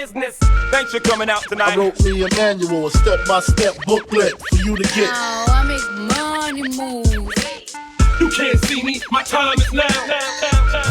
business. Thanks for coming out tonight. I wrote me a manual, a step-by-step booklet for you to get. Oh, I make money move. You can't see me, my time is now.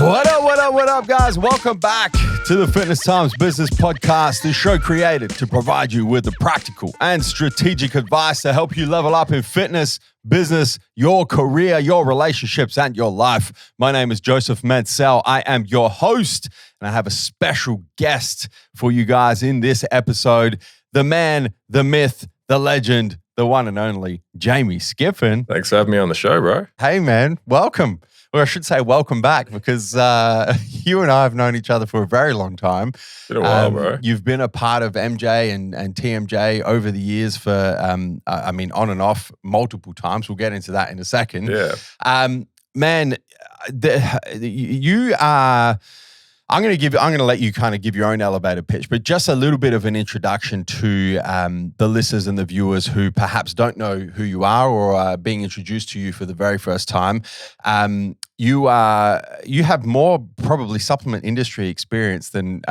What up, guys? Welcome back to the Fitness Times Business Podcast, the show created to provide you with the practical and strategic advice to help you level up in fitness, business, your career, your relationships, and your life. My name is Joseph Mencel. I am your host, and I have a special guest for you guys in this episode, the man, the myth, the legend, the one and only Jamie Skippen. Thanks for having me on the show, bro. Hey, man. Welcome. Or I should say welcome back, because you and I have known each other for a very long time. Been a while, bro. You've been a part of MJ and TMJ over the years for, on and off multiple times. We'll get into that in a second. Yeah. Man, you are... I'm going to let you kind of give your own elevator pitch, but just a little bit of an introduction to the listeners and the viewers who perhaps don't know who you are or are being introduced to you for the very first time. You have more probably supplement industry experience than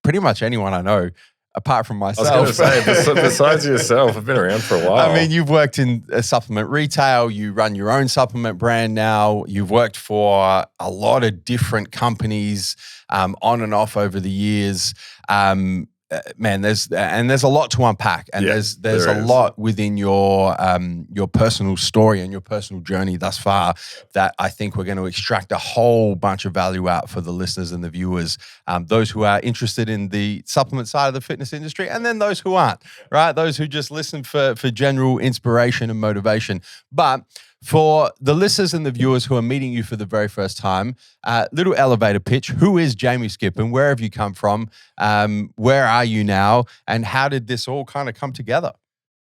pretty much anyone I know, apart from myself. I was going to say, besides yourself, I've been around for a while. I mean, you've worked in supplement retail. You run your own supplement brand now. You've worked for a lot of different companies on and off over the years. Man, there's a lot to unpack, and there's a lot within your personal story and your personal journey thus far that I think we're going to extract a whole bunch of value out for the listeners and the viewers, those who are interested in the supplement side of the fitness industry, and then those who aren't, right? Those who just listen for general inspiration and motivation. But for the listeners and the viewers who are meeting you for the very first time, little elevator pitch. Who is Jamie Skippen? Where have you come from? Where are you now? And how did this all kind of come together?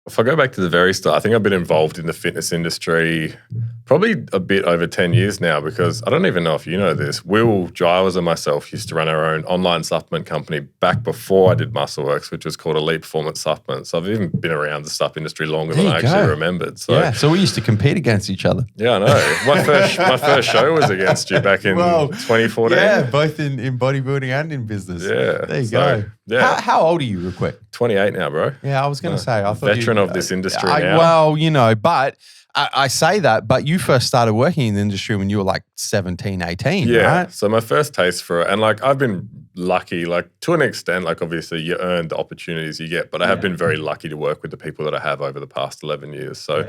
If I go back to the very start, I think I've been involved in the fitness industry probably a bit over 10 years now, because I don't even know if you know this. Will Giles and myself used to run our own online supplement company back before I did MuscleWorks, which was called Elite Performance Supplements. So I've even been around the sup industry longer than I actually remembered. So we used to compete against each other. Yeah, I know. My first show was against you back in 2014. Yeah, both in bodybuilding and in business. Yeah. There you go. Yeah. How old are you, real quick? 28 now, bro. Yeah, I was going to say. I thought veteran of this industry now. Well, but I say that, but you first started working in the industry when you were like 17, 18, right? So my first taste for it, and like I've been lucky, like to an extent, like obviously you earn the opportunities you get, but I have been very lucky to work with the people that I have over the past 11 years. So,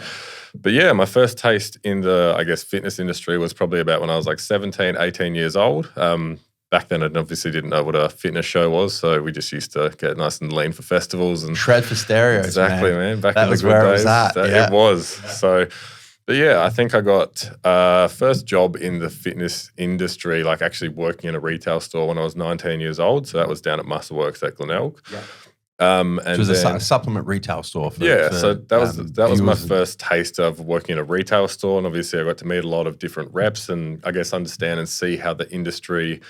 but yeah, my first taste in the, I guess, fitness industry was probably about when I was like 17, 18 years old. Back then, I obviously didn't know what a fitness show was, so we just used to get nice and lean for festivals and shred for stereos. Exactly, man. Back that in was the good where days, it was at. It was. So, but yeah, I think I got first job in the fitness industry, like actually working in a retail store when I was 19 years old. So that was down at MuscleWorks at Glenelg. Yeah. And it was a supplement retail store. So that was my first taste of working in a retail store, and obviously I got to meet a lot of different reps and I guess understand and see how the industry,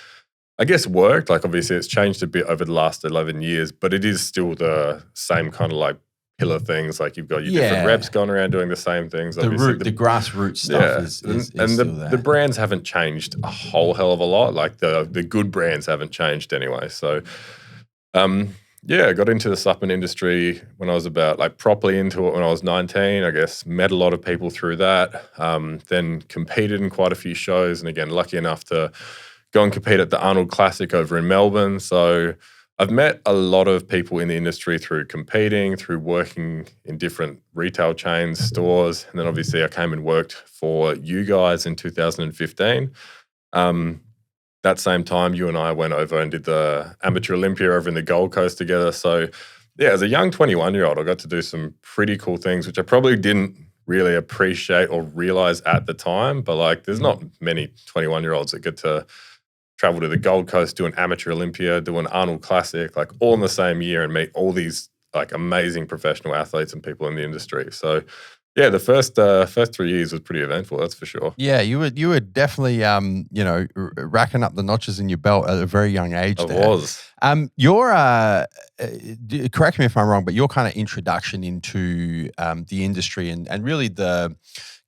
I guess, worked. Like obviously it's changed a bit over the last 11 years, but it is still the same kind of like pillar things. Like you've got your different reps going around doing the same things. The grassroots stuff is and still there. The brands haven't changed a whole hell of a lot. Like the good brands haven't changed anyway. So, I got into the supplement industry when I was about like properly into it when I was 19, I guess. Met a lot of people through that. Then competed in quite a few shows, and again, lucky enough to go and compete at the Arnold Classic over in Melbourne. So I've met a lot of people in the industry through competing, through working in different retail chains, stores. And then obviously I came and worked for you guys in 2015. That same time, you and I went over and did the Amateur Olympia over in the Gold Coast together. So yeah, as a young 21-year-old, I got to do some pretty cool things, which I probably didn't really appreciate or realize at the time. But like there's not many 21-year-olds that get to travel to the Gold Coast, do an Amateur Olympia, do an Arnold Classic, like all in the same year, and meet all these like amazing professional athletes and people in the industry. So yeah, the first 3 years was pretty eventful, that's for sure. Yeah, you were definitely racking up the notches in your belt at a very young age. I was. Your correct me if I'm wrong, but your kind of introduction into the industry and really the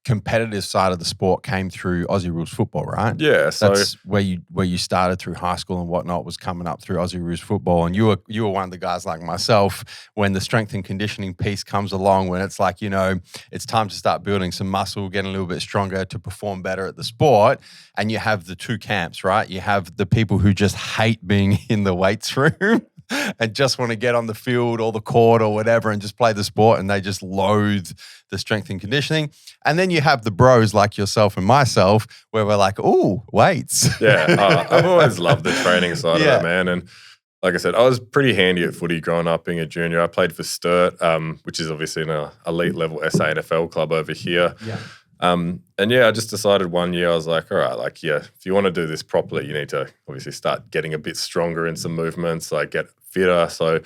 competitive side of the sport came through Aussie Rules football, right? Yeah, so That's where you started through high school and whatnot, was coming up through Aussie Rules football. And you were one of the guys like myself, when the strength and conditioning piece comes along, when it's like, it's time to start building some muscle, getting a little bit stronger to perform better at the sport. And you have the two camps, right? You have the people who just hate being in the weights room and just want to get on the field or the court or whatever and just play the sport, and they just loathe the strength and conditioning. And then you have the bros like yourself and myself, where we're like, ooh, weights. Yeah, I've always loved the training side of it, man. And like I said, I was pretty handy at footy growing up being a junior. I played for Sturt, which is obviously an elite level SANFL club over here. Yeah. I just decided one year, I was like, all right, if you want to do this properly, you need to obviously start getting a bit stronger in some movements, like get fitter. So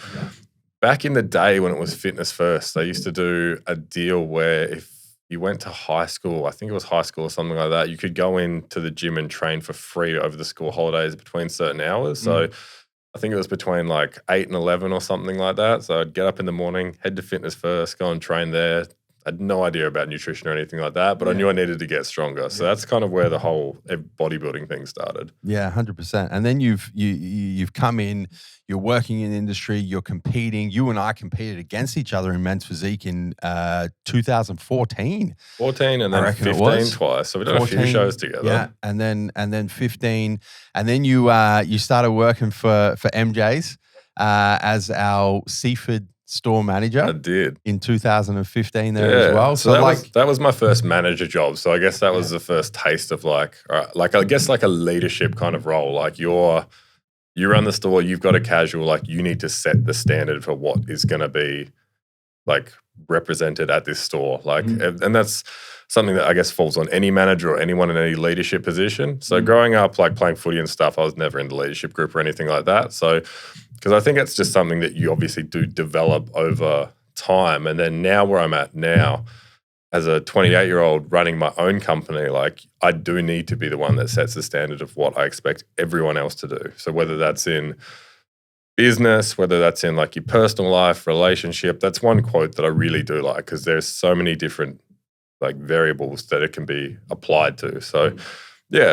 back in the day when it was fitness first, they used to do a deal where if you went to high school, I think it was high school or something like that, you could go into the gym and train for free over the school holidays between certain hours. So I think it was between like 8 and 11 or something like that. So I'd get up in the morning, head to fitness first, go and train there. I had no idea about nutrition or anything like that, but I knew I needed to get stronger. So that's kind of where the whole bodybuilding thing started. Yeah, 100%. And then you've come in, you're working in the industry, you're competing. You and I competed against each other in men's physique in 2014. 14 and then 15 twice. So we've done 14, a few shows together. Yeah, and then 15. And then you started working for MJ's as our Seaford store manager. I did in 2015 there as well. So that was my first manager job. So I guess that was the first taste of I guess a leadership kind of role. Like you run the store, you've got a casual, like you need to set the standard for what is going to be like represented at this store. Like, and that's something that I guess falls on any manager or anyone in any leadership position. So growing up, like playing footy and stuff, I was never in the leadership group or anything like that. So, because I think it's just something that you obviously do develop over time. And then now where I'm at now, as a 28-year-old running my own company, like I do need to be the one that sets the standard of what I expect everyone else to do. So whether that's in business, whether that's in like your personal life, relationship, that's one quote that I really do like, because there's so many different like variables that it can be applied to. So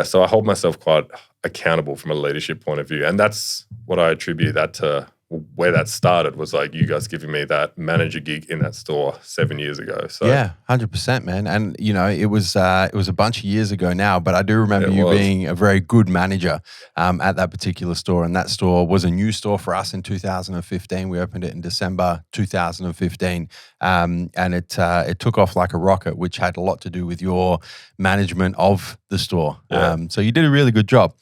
so I hold myself quite accountable from a leadership point of view. And that's what I attribute that to. Where that started was like you guys giving me that manager gig in that store 7 years ago. So yeah, 100%, man. And it was a bunch of years ago now, but I do remember you being a very good manager at that particular store. And that store was a new store for us in 2015. We opened it in December 2015, and it took off like a rocket, which had a lot to do with your management of the store. Yeah. So you did a really good job.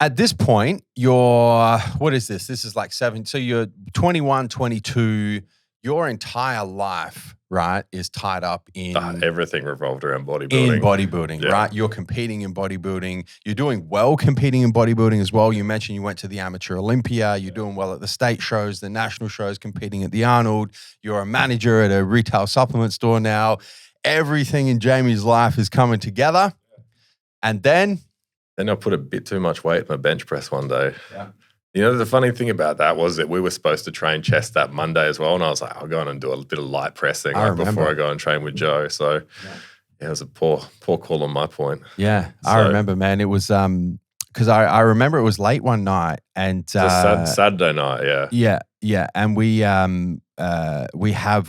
At this point, what is this? This is like 7. So you're 21, 22. Your entire life, right, is tied up in everything revolved around bodybuilding. Right? You're competing in bodybuilding. You're doing well competing in bodybuilding as well. You mentioned you went to the Amateur Olympia. You're doing well at the state shows, the national shows, competing at the Arnold. You're a manager at a retail supplement store now. Everything in Jamie's life is coming together. And then I put a bit too much weight in my bench press one day. Yeah. You know, the funny thing about that was that we were supposed to train chest that Monday as well. And I was like, I'll go on and do a bit of light pressing before I go and train with Joe. So it was a poor call on my point. Yeah, I remember, man. It was because I remember it was late one night and Saturday night, yeah. And we have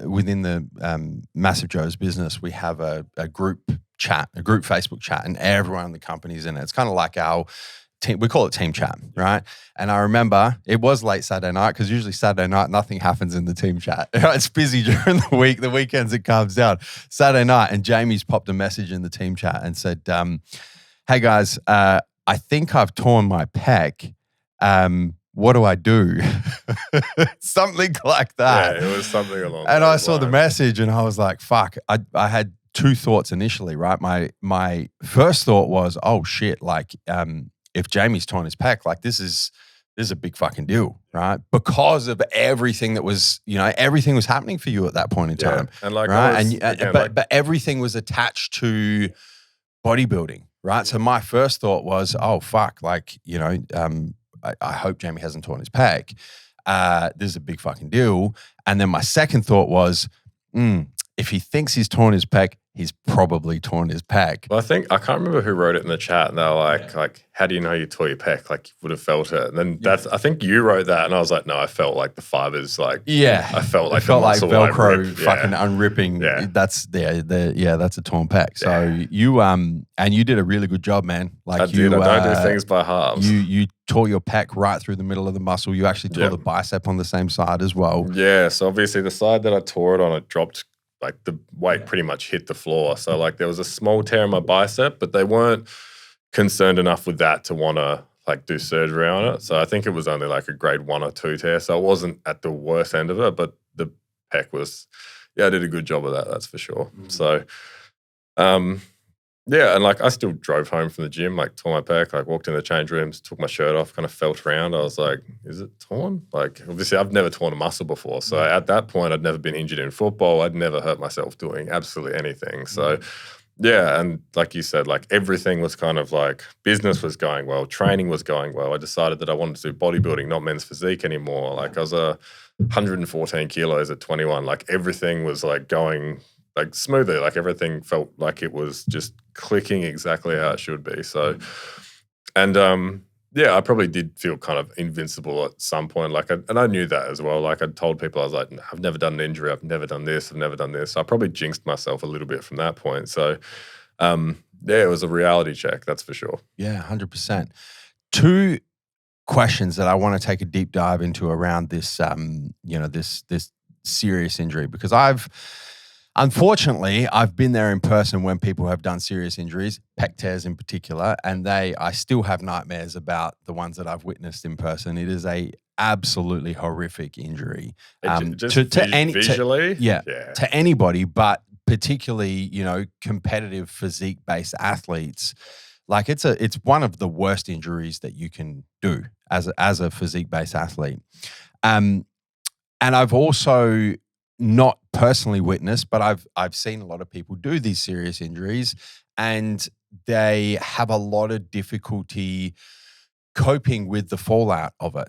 within the Massive Joe's business, we have a group chat, a group Facebook chat, and everyone in the company's in it. It's kind of like our team, we call it team chat, right? And I remember it was late Saturday night, because usually Saturday night nothing happens in the team chat. It's busy during the week. The weekends it calms down. Saturday night, and Jamie's popped a message in the team chat and said, "Hey guys, I think I've torn my pec. What do I do?" Something like that. Yeah, it was something along. And I saw the message and I was like, "Fuck!" I had two thoughts initially, right? My first thought was, "Oh shit!" Like, if Jamie's torn his pec, like this is a big fucking deal, right? Because of everything that was, everything was happening for you at that point in time, and like, right? But everything was attached to bodybuilding, right? So my first thought was, "Oh fuck!" Like, I hope Jamie hasn't torn his pec. This is a big fucking deal. And then my second thought was, if he thinks he's torn his pec, he's probably torn his pec. Well, I can't remember who wrote it in the chat, and they were like, how do you know you tore your pec? Like, you would have felt it. And then I think you wrote that, and I was like, no, I felt like the fibers, like, I felt like the muscle Velcro fucking unripping. Yeah. That's that's a torn pec. So you and you did a really good job, man. Like I did. I don't do things by halves. You tore your pec right through the middle of the muscle. You actually tore the bicep on the same side as well. Yeah. So obviously the side that I tore it on, it dropped. Like the weight pretty much hit the floor. So like there was a small tear in my bicep, but they weren't concerned enough with that to want to like do surgery on it. So I think it was only like a grade 1 or 2 tear. So it wasn't at the worst end of it, but the pec was, I did a good job of that. That's for sure. So, yeah, and like I still drove home from the gym, like tore my pec, like walked in the change rooms, took my shirt off, kind of felt around. I was like, is it torn? Like obviously I've never torn a muscle before. So at that point I'd never been injured in football. I'd never hurt myself doing absolutely anything. So yeah, and like you said, like everything was kind of like business was going well, training was going well. I decided that I wanted to do bodybuilding, not men's physique anymore. Like I was 114 kilos at 21. Like everything was like going like smoothly, like everything felt like it was just clicking exactly how it should be. So, and I probably did feel kind of invincible at some point. Like, and I knew that as well. Like I told people, I was like, I've never done an injury. I've never done this. I've never done this. So I probably jinxed myself a little bit from that point. So, it was a reality check. That's for sure. Yeah, 100%. 2 questions that I want to take a deep dive into around this, this serious injury, because Unfortunately, I've been there in person when people have done serious injuries, pec tears in particular, and I still have nightmares about the ones that I've witnessed in person. It is a absolutely horrific injury. Visually? To anybody, but particularly, competitive physique-based athletes. Like it's one of the worst injuries that you can do as a physique-based athlete. And I've also not personally witnessed, but I've seen a lot of people do these serious injuries, and they have a lot of difficulty coping with the fallout of it,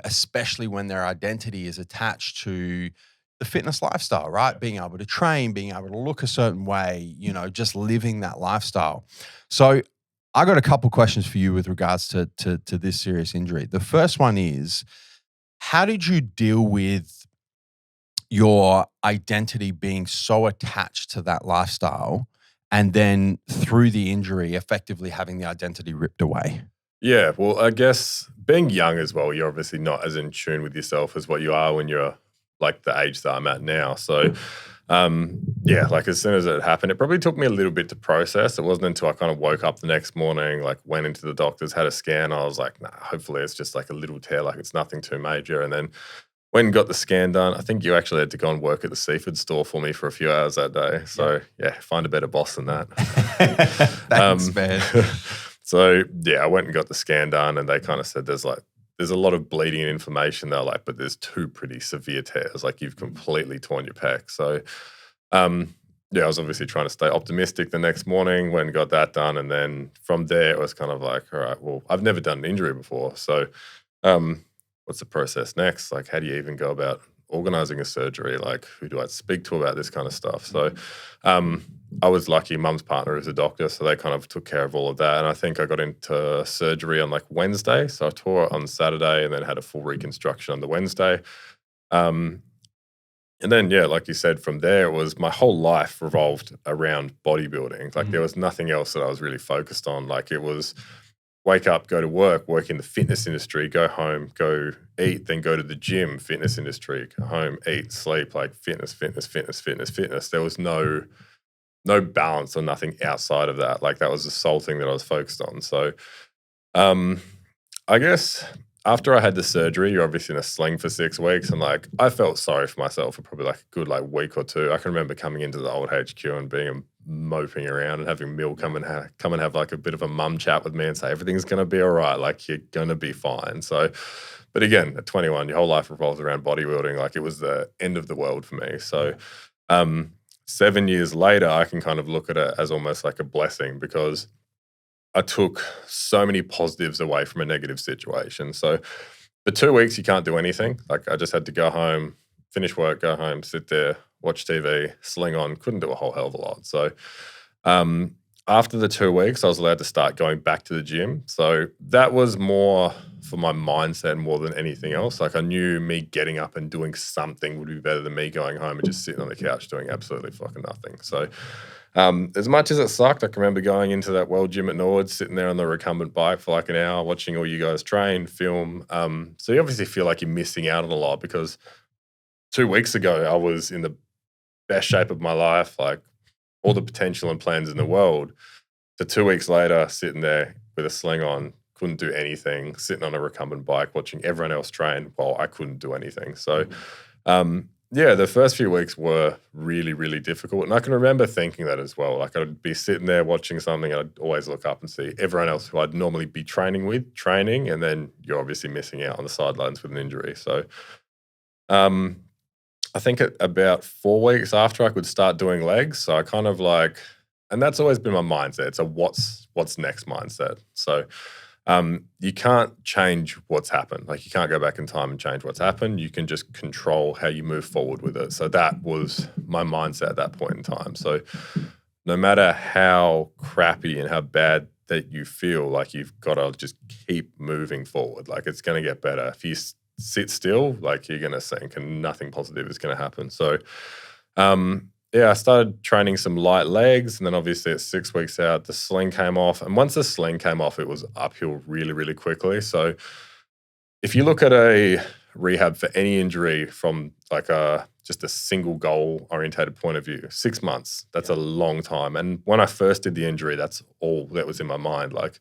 especially when their identity is attached to the fitness lifestyle, right? Being able to train, being able to look a certain way, just living that lifestyle. So I got a couple questions for you with regards to this serious injury. The first one is, how did you deal with your identity being so attached to that lifestyle, and then through the injury, effectively having the identity ripped away? Yeah, well, I guess being young as well, you're obviously not as in tune with yourself as what you are when you're like the age that I'm at now. So, like as soon as it happened, it probably took me a little bit to process. It wasn't until I kind of woke up the next morning, like went into the doctors, had a scan. I was like, nah, hopefully it's just like a little tear, like it's nothing too major. And then went and got the scan done. I think you actually had to go and work at the seafood store for me for a few hours that day. So, find a better boss than that. Thanks, man. So, I went and got the scan done, and they kind of said there's a lot of bleeding and inflammation. They're like, but there's 2 pretty severe tears. Like, you've completely torn your pec. So, I was obviously trying to stay optimistic the next morning, went and got that done. And then from there, it was kind of like, all right, well, I've never done an injury before. So, what's the process next? Like, how do you even go about organizing a surgery? Like, who do I speak to about this kind of stuff? So I was lucky. Mum's partner is a doctor, so they kind of took care of all of that. And I think I got into surgery on like Wednesday. So I tore it on Saturday and then had a full reconstruction on the Wednesday. And then, like you said, from there, it was my whole life revolved around bodybuilding. Like there was nothing else that I was really focused on. Like it was wake up, go to work in the fitness industry, go home, go eat, then go to the gym, fitness industry, go home, eat, sleep, like fitness. There was no balance or nothing outside of that. Like that was the sole thing that I was focused on. So I guess after I had the surgery, you're obviously in a sling for 6 weeks, and like I felt sorry for myself for probably like a good like week or 2. I can remember coming into the old HQ and being moping around and having Mill come and have like a bit of a mum chat with me and say everything's going to be all right, like you're going to be fine. So, but again, at 21, your whole life revolves around bodybuilding. Like it was the end of the world for me. So 7 years later, I can kind of look at it as almost like a blessing, because I took so many positives away from a negative situation. So for 2 weeks, you can't do anything. Like I just had to go home, finish work, go home, sit there, watch TV, sling on, couldn't do a whole hell of a lot. So after the 2 weeks, I was allowed to start going back to the gym. So that was more for my mindset more than anything else. Like I knew me getting up and doing something would be better than me going home and just sitting on the couch doing absolutely fucking nothing. So as much as it sucked, I can remember going into that World Gym at Norwood, sitting there on the recumbent bike for like an hour, watching all you guys train, film. So you obviously feel like you're missing out on a lot because 2 weeks ago, I was in the best shape of my life, like all the potential and plans in the world. So 2 weeks later, sitting there with a sling on, couldn't do anything, sitting on a recumbent bike, watching everyone else train while I couldn't do anything. So, yeah, the first few weeks were really, really difficult. And I can remember thinking that as well. Like I'd be sitting there watching something, and I'd always look up and see everyone else who I'd normally be training with, training, and then you're obviously missing out on the sidelines with an injury. So, I think at about 4 weeks after I could start doing legs. So I kind of like, and that's always been my mindset. It's a what's next mindset. So you can't change what's happened. Like you can't go back in time and change what's happened. You can just control how you move forward with it. So that was my mindset at that point in time. So no matter how crappy and how bad that you feel, like you've got to just keep moving forward. Like it's going to get better. If you sit still, like you're going to sink and nothing positive is going to happen. So, yeah, I started training some light legs, and then obviously at 6 weeks out, the sling came off. And once the sling came off, it was uphill really, really quickly. So if you look at a rehab for any injury from like just a single goal orientated point of view, 6 months, that's a long time. And when I first did the injury, that's all that was in my mind. Like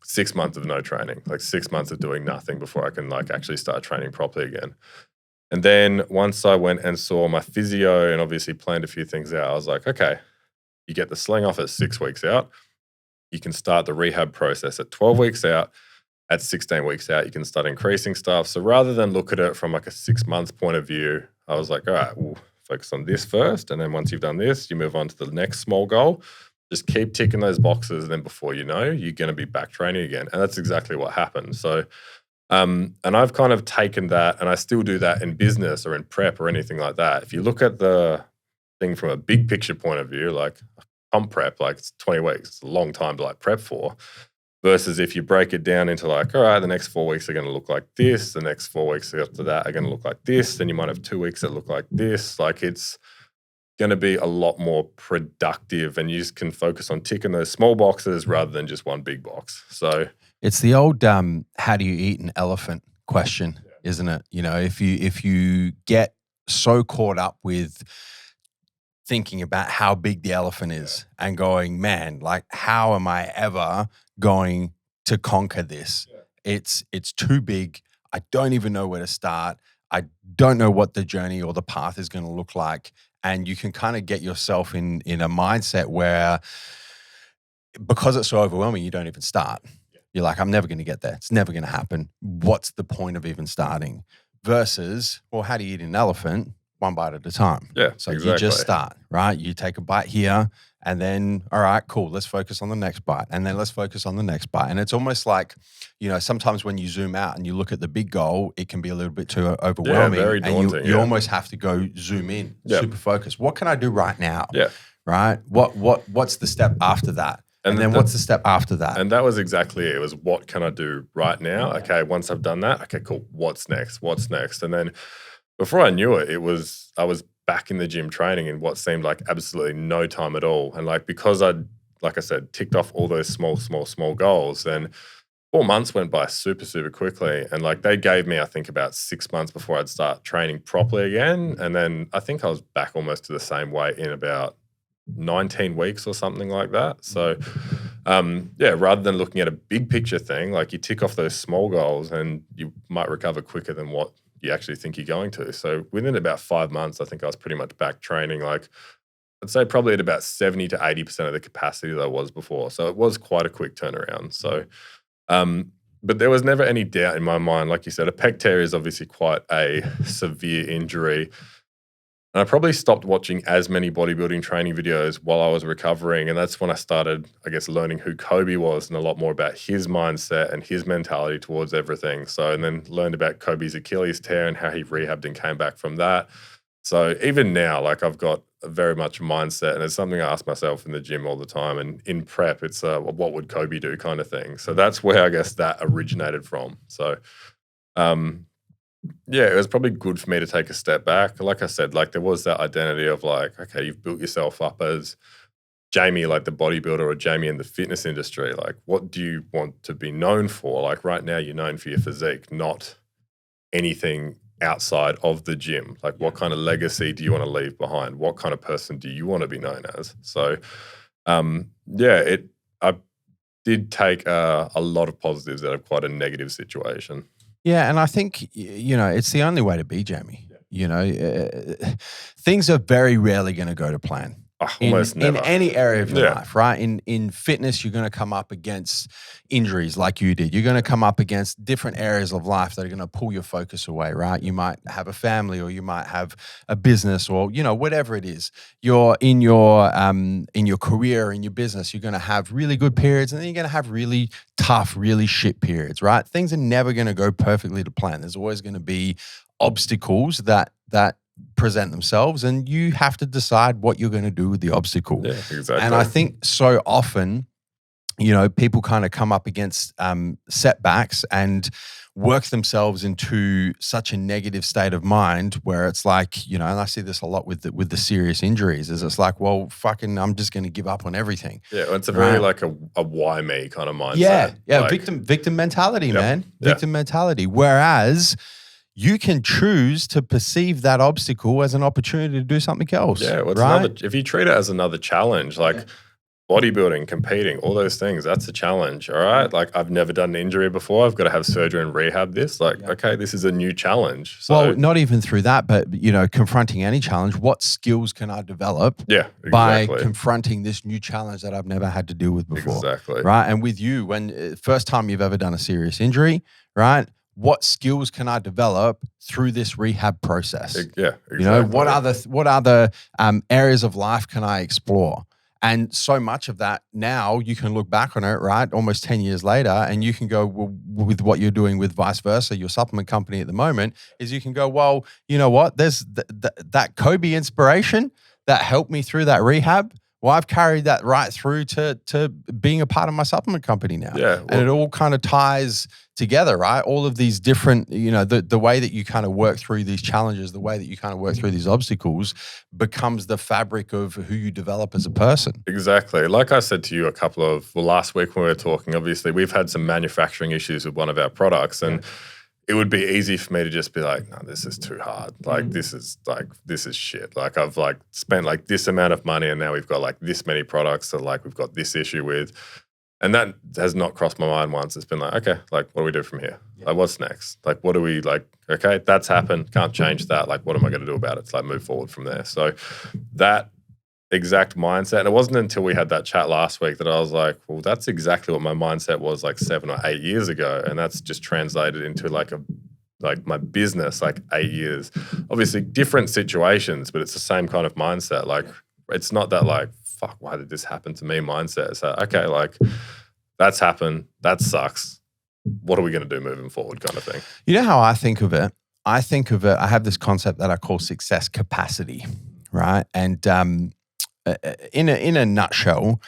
6 months of no training, like 6 months of doing nothing before I can like actually start training properly again. And then once I went and saw my physio and obviously planned a few things out, I was like, okay, you get the sling off at 6 weeks out. You can start the rehab process at 12 weeks out. At 16 weeks out, you can start increasing stuff. So rather than look at it from like a 6 month point of view, I was like, all right, we'll focus on this first. And then once you've done this, you move on to the next small goal. Just keep ticking those boxes. And then before you know, you're going to be back training again. And that's exactly what happened. So, and I've kind of taken that, and I still do that in business or in prep or anything like that. If you look at the thing from a big picture point of view, like comp prep, like it's 20 weeks, it's a long time to like prep for. Versus if you break it down into like, all right, the next 4 weeks are going to look like this. The next 4 weeks after that are going to look like this. Then you might have 2 weeks that look like this. Like it's going to be a lot more productive, and you just can focus on ticking those small boxes rather than just one big box. So it's the old how do you eat an elephant question, isn't it? You know, if you get so caught up with thinking about how big the elephant is and going, man, like how am I ever going to conquer this? It's too big. I don't even know where to start. I don't know what the journey or the path is going to look like. And you can kind of get yourself in a mindset where, because it's so overwhelming, you don't even start. You're like, I'm never going to get there. It's never going to happen. What's the point of even starting? Versus, well, how do you eat an elephant? One bite at a time. Yeah, so exactly. You just start, right? You take a bite here, and then, all right, cool, let's focus on the next bite. And then let's focus on the next bite. And it's almost like, you know, sometimes when you zoom out and you look at the big goal, it can be a little bit too overwhelming. Yeah, very daunting. And you almost have to go zoom in, super focus. What can I do right now? Yeah. Right? What's the step after that? And then what's the step after that? And that was exactly it. It was, what can I do right now? Okay, once I've done that, okay, cool. What's next? What's next? And then before I knew it, I was back in the gym training in what seemed like absolutely no time at all. And like, because I'd, like I said, ticked off all those small goals, then 4 months went by super, super quickly. And like they gave me, I think, about 6 months before I'd start training properly again. And then I think I was back almost to the same weight in about 19 weeks or something like that. So, yeah, rather than looking at a big picture thing, like you tick off those small goals and you might recover quicker than what you actually think you're going to. So within about 5 months, I think I was pretty much back training, like I'd say probably at about 70 to 80% of the capacity that I was before. So it was quite a quick turnaround. So, but there was never any doubt in my mind. Like you said, a pec tear is obviously quite a severe injury. And I probably stopped watching as many bodybuilding training videos while I was recovering. And that's when I started, I guess, learning who Kobe was and a lot more about his mindset and his mentality towards everything. So, and then learned about Kobe's Achilles tear and how he rehabbed and came back from that. So even now, like I've got very much a mindset, and it's something I ask myself in the gym all the time. And in prep, it's what would Kobe do kind of thing. So that's where I guess that originated from. So, yeah, it was probably good for me to take a step back. Like I said, like there was that identity of like, okay, you've built yourself up as Jamie, like the bodybuilder, or Jamie in the fitness industry. Like, what do you want to be known for? Like right now, you're known for your physique, not anything outside of the gym. Like what kind of legacy do you want to leave behind? What kind of person do you want to be known as? So I did take a lot of positives out of quite a negative situation. Yeah, and I think, it's the only way to be, Jamie. Things are very rarely going to go to plan. Almost never. In any area of your life, right? In fitness, you're going to come up against injuries like you did. You're going to come up against different areas of life that are going to pull your focus away, right? You might have a family, or you might have a business, or whatever it is. You're in your career, in your business, you're going to have really good periods, and then you're going to have really tough, really shit periods, right? Things are never going to go perfectly to plan. There's always going to be obstacles that present themselves, and you have to decide what you're going to do with the obstacle. Yeah, exactly. And I think so often, people kind of come up against setbacks and work themselves into such a negative state of mind where it's like, and I see this a lot with the serious injuries, is it's like, well, fucking, I'm just going to give up on everything. Yeah, well, it's a very like a why me kind of mindset. Yeah, like, victim mentality, man. Victim mentality. Whereas you can choose to perceive that obstacle as an opportunity to do something else. Yeah, well, right? If you treat it as another challenge, like bodybuilding, competing, all those things, that's a challenge, all right? Like I've never done an injury before. I've got to have surgery and rehab this. Like, okay, this is a new challenge. So, well, not even through that, but, confronting any challenge, what skills can I develop by confronting this new challenge that I've never had to deal with before? Exactly. Right? And with you, when first time you've ever done a serious injury, right? What skills can I develop through this rehab process? Yeah, exactly. What other areas of life can I explore? And so much of that now you can look back on it, right? Almost 10 years later, and you can go, well, with what you're doing with vice versa, your supplement company at the moment, is you can go, well, you know what? There's that Kobe inspiration that helped me through that rehab. Well, I've carried that right through to being a part of my supplement company now. Yeah. Well, and it all kind of ties together, right? All of these different, the way that you kind of work through these challenges, the way that you kind of work through these obstacles becomes the fabric of who you develop as a person. Exactly. Like I said to you last week when we were talking, obviously we've had some manufacturing issues with one of our products, and it would be easy for me to just be like, no, this is too hard. Like, this is shit. Like, I've like spent like this amount of money, and now we've got like this many products that like we've got this issue with. And that has not crossed my mind once. It's been like, okay, like what do we do from here? Like, what's next? Like, what do we like, okay, that's happened. Can't change that. Like, what am I going to do about it? To like move forward from there. So that exact mindset. And it wasn't until we had that chat last week that I was like, well, that's exactly what my mindset was like 7 or 8 years ago. And that's just translated into like my business, like 8 years. Obviously different situations, but it's the same kind of mindset. Like it's not that like, fuck, why did this happen to me mindset? It's like, okay, like that's happened. That sucks. What are we going to do moving forward kind of thing? You know how I think of it? I have this concept that I call success capacity, right? And in a nutshell,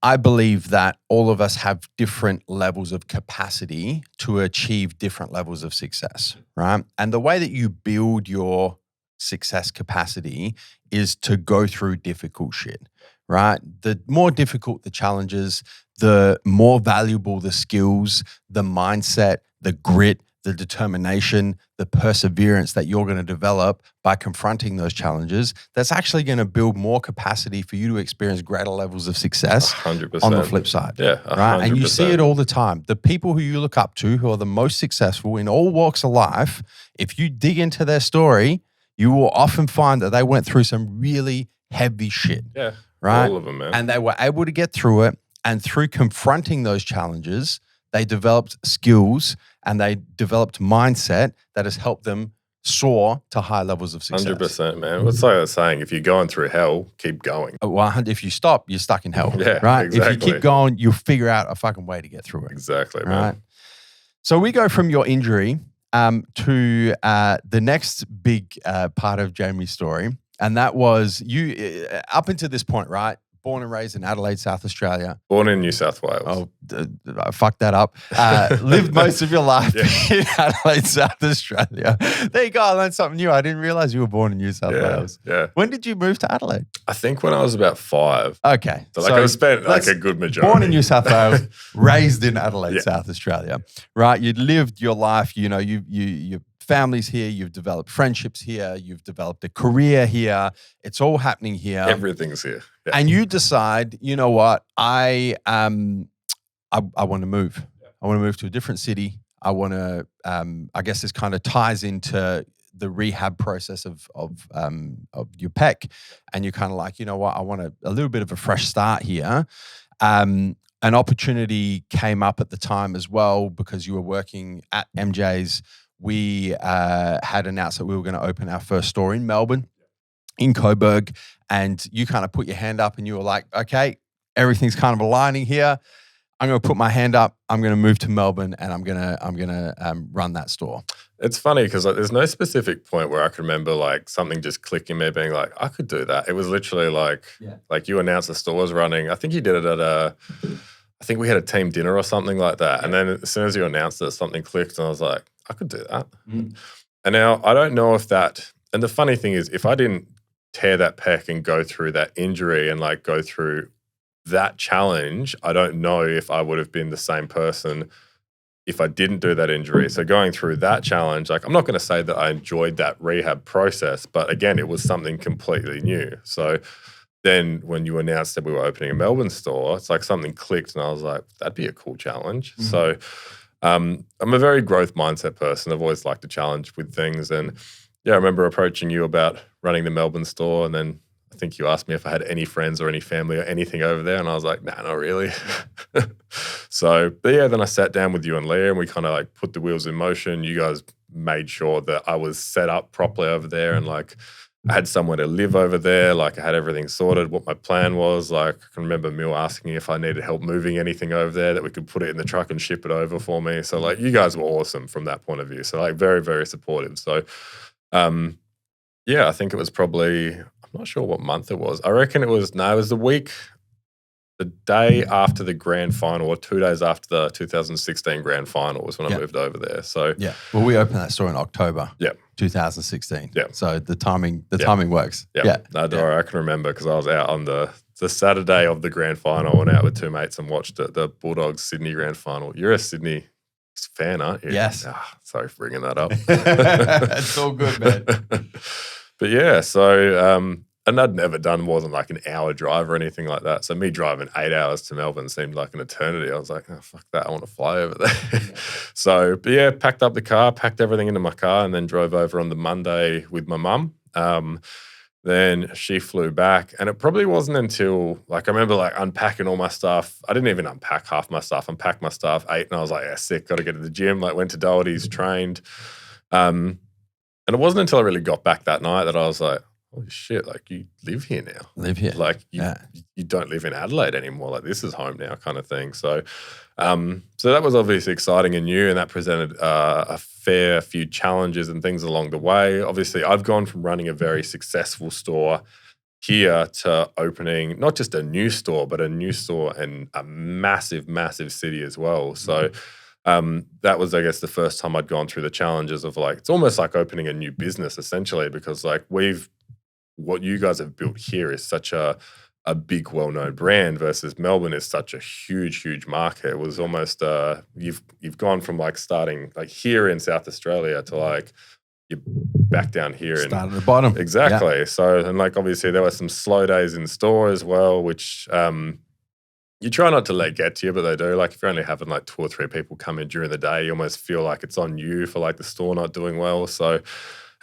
I believe that all of us have different levels of capacity to achieve different levels of success, right? And the way that you build your success capacity is to go through difficult shit, right? The more difficult the challenges, the more valuable the skills, the mindset, the grit, the determination, the perseverance that you're going to develop by confronting those challenges, that's actually going to build more capacity for you to experience greater levels of success 100%. on the flip side. Yeah, 100%. Right? And you see it all the time. The people who you look up to who are the most successful in all walks of life, if you dig into their story, you will often find that they went through some really heavy shit. Yeah, right? all of them, man. And they were able to get through it. And through confronting those challenges, they developed skills and they developed mindset that has helped them soar to high levels of success. 100%, man. It's like I was saying, if you're going through hell, keep going. Well, if you stop, you're stuck in hell. Yeah, right? exactly. If you keep going, you'll figure out a fucking way to get through it. Exactly, Right? man. So we go from your injury to the next big part of Jamie's story, and that was you up until this point, right? Born and raised in Adelaide, South Australia. Born in New South Wales. Oh, I fucked that up. Lived most of your life in Adelaide, South Australia. There you go. I learned something new. I didn't realize you were born in New South Wales. Yeah. When did you move to Adelaide? I think when I was about 5. Okay. So I spent like a good majority. Born in New South Wales, raised in Adelaide, South Australia. Right? You'd lived your life, you family's here, you've developed friendships here, you've developed a career here. It's all happening here. Everything's here. Yeah. And you decide, you know what, I want to move. I want to move to a different city. I want to, I guess this kind of ties into the rehab process of your pec. And you're kind of like, you know what, I want a little bit of a fresh start here. An opportunity came up at the time as well because you were working at MJ's. We had announced that we were going to open our first store in Melbourne, in Coburg, and you kind of put your hand up and you were like, okay, everything's kind of aligning here. I'm going to put my hand up. I'm going to move to Melbourne and I'm going to run that store. It's funny because there's no specific point where I can remember like something just clicking me being like, I could do that. It was literally like you announced the store was running. I think you did it at I think we had a team dinner or something like that. Yeah. And then as soon as you announced it, something clicked and I was like, I could do that. Mm. And now I don't know if that, and the funny thing is if I didn't tear that pec and go through that injury and like go through that challenge, I don't know if I would have been the same person if I didn't do that injury. So going through that challenge, like I'm not going to say that I enjoyed that rehab process, but again, it was something completely new. So then when you announced that we were opening a Melbourne store, it's like something clicked and I was like, that'd be a cool challenge. Mm-hmm. So I'm a very growth mindset person. I've always liked to challenge with things. And yeah, I remember approaching you about running the Melbourne store. And then I think you asked me if I had any friends or any family or anything over there. And I was like, nah, not really. So, but yeah, then I sat down with you and Leah and we kind of like put the wheels in motion. You guys made sure that I was set up properly over there and like I had somewhere to live over there. Like I had everything sorted, what my plan was. Like I can remember Mill asking if I needed help moving anything over there that we could put it in the truck and ship it over for me. So like you guys were awesome from that point of view. So like very, very supportive. So yeah, I think it was probably, I'm not sure what month it was. I reckon it was the day after the grand final or 2 days after the 2016 grand final was when I moved over there. So yeah, well, we opened that store in October. Yeah. 2016. Yeah. So the timing works. Yeah. No, don't worry, I can remember because I was out on the Saturday of the grand final. I went out with 2 mates and watched the Bulldogs Sydney grand final. You're a Sydney fan, aren't you? Yes. Sorry for bringing that up. It's all good, man. But yeah, so and I'd never done more than like an hour drive or anything like that. So me driving 8 hours to Melbourne seemed like an eternity. I was like, oh, fuck that. I want to fly over there. Yeah. So, but yeah, packed up the car, packed everything into my car and then drove over on the Monday with my mum. Then she flew back and it probably wasn't until like, I remember like unpacking all my stuff. I didn't even unpack half my stuff, unpacked my stuff, ate and I was like, yeah, sick, got to get to the gym. Like went to Doherty's, trained. And it wasn't until I really got back that night that I was like, holy shit, like you live here now. Live here. Like you don't live in Adelaide anymore. Like this is home now kind of thing. So so that was obviously exciting and new and that presented a fair few challenges and things along the way. Obviously, I've gone from running a very successful store here to opening not just a new store, but a new store in a massive, massive city as well. So that was, I guess, the first time I'd gone through the challenges of like, it's almost like opening a new business essentially because like what you guys have built here is such a big, well-known brand versus Melbourne is such a huge, huge market. It was almost you've gone from like starting like here in South Australia to like you're back down here. Start at the bottom. Exactly. Yeah. So, and like obviously there were some slow days in store as well, which you try not to let get to you, but they do. Like if you're only having like 2 or 3 people come in during the day, you almost feel like it's on you for like the store not doing well. So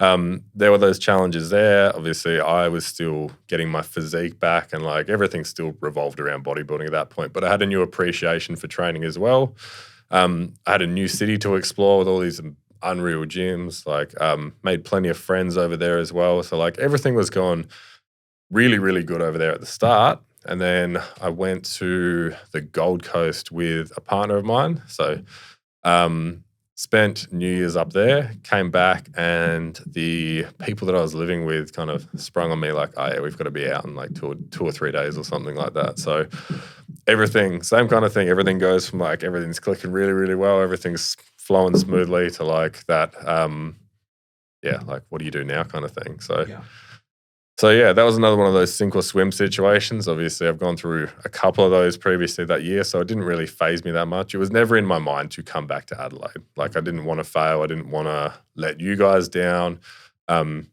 there were those challenges there. Obviously, I was still getting my physique back and like everything still revolved around bodybuilding at that point. But I had a new appreciation for training as well. I had a new city to explore with all these unreal gyms, like made plenty of friends over there as well. So like everything was going really, really good over there at the start. And then I went to the Gold Coast with a partner of mine. So spent New Year's up there, came back, and the people that I was living with kind of sprung on me like, oh yeah, we've got to be out in like two or 3 days or something like that. So everything, same kind of thing. Everything goes from like everything's clicking really, really well. Everything's flowing smoothly to like that, like what do you do now kind of thing. So yeah, that was another one of those sink or swim situations. Obviously, I've gone through a couple of those previously that year, so it didn't really faze me that much. It was never in my mind to come back to Adelaide. Like I didn't want to fail. I didn't want to let you guys down. It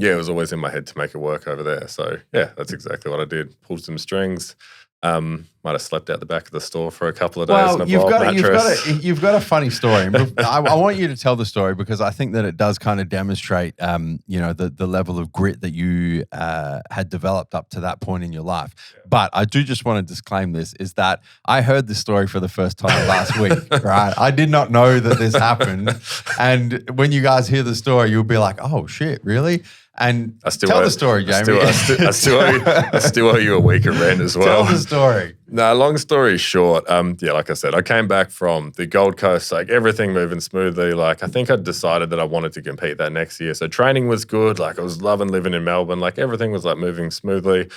was always in my head to make it work over there. So yeah, that's exactly what I did. Pulled some strings. Might have slept out the back of the store for a couple of days in a blow-up mattress. You've got a funny story. I want you to tell the story because I think that it does kind of demonstrate, the level of grit that you had developed up to that point in your life. Yeah. But I do just want to disclaim this, is that I heard this story for the first time last week, right? I did not know that this happened. And when you guys hear the story, you'll be like, oh, shit, really? And tell the story, Jamie. I still owe you a week of rent as well. Tell the story. No, long story short, like I said, I came back from the Gold Coast, like everything moving smoothly. Like I think I decided that I wanted to compete that next year. So training was good. Like I was loving living in Melbourne. Like everything was like moving smoothly.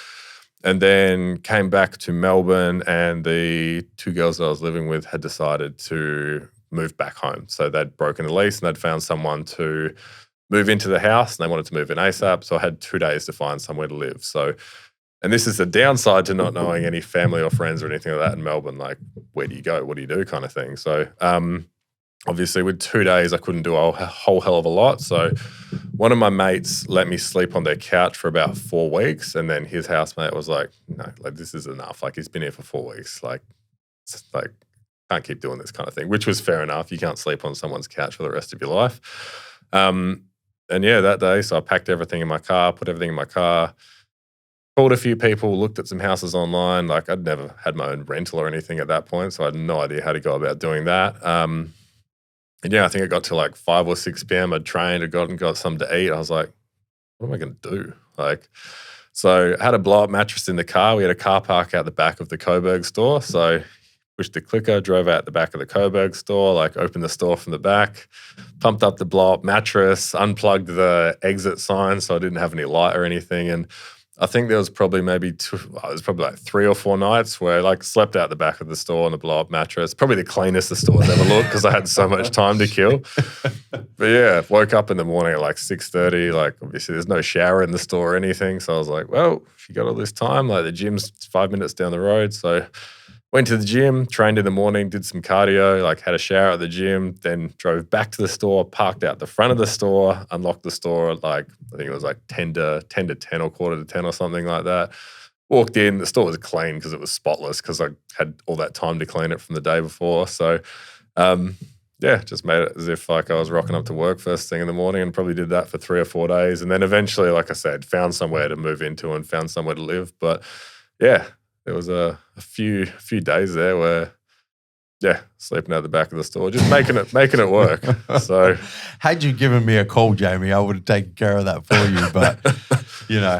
And then came back to Melbourne and the 2 girls that I was living with had decided to move back home. So they'd broken the lease and they'd found someone to move into the house and they wanted to move in ASAP. So I had 2 days to find somewhere to live. So, and this is the downside to not knowing any family or friends or anything like that in Melbourne. Like, where do you go? What do you do kind of thing. So obviously with 2 days, I couldn't do a whole hell of a lot. So one of my mates let me sleep on their couch for about 4 weeks. And then his housemate was like, no, like this is enough. Like he's been here for 4 weeks. Like can't keep doing this kind of thing, which was fair enough. You can't sleep on someone's couch for the rest of your life. And yeah, that day, so I packed everything in my car, put everything in my car, called a few people, looked at some houses online. Like I'd never had my own rental or anything at that point, so I had no idea how to go about doing that. And yeah, I think it got to like 5 or 6 p.m. I'd trained, I'd got something to eat. I was like, what am I going to do? Like, so I had a blow-up mattress in the car. We had a car park out the back of the Coburg store. So pushed the clicker, drove out the back of the Coburg store, like opened the store from the back, pumped up the blow-up mattress, unplugged the exit sign so I didn't have any light or anything. And I think there was probably like 3 or 4 nights where I like slept out the back of the store on the blow-up mattress. Probably the cleanest the store's ever looked because I had so much time to kill. But yeah, woke up in the morning at like 6:30. Like obviously there's no shower in the store or anything. So I was like, well, if you got all this time, like the gym's 5 minutes down the road. So went to the gym, trained in the morning, did some cardio, like had a shower at the gym, then drove back to the store, parked out the front of the store, unlocked the store at like, I think it was like 10 to 10 or quarter to 10 or something like that. Walked in, the store was clean because it was spotless because I had all that time to clean it from the day before. So just made it as if like I was rocking up to work first thing in the morning and probably did that for 3 or 4 days. And then eventually, like I said, found somewhere to move into and found somewhere to live. But yeah, there was a few days there where, sleeping out the back of the store, just making it work. So, had you given me a call, Jamie, I would have taken care of that for you. But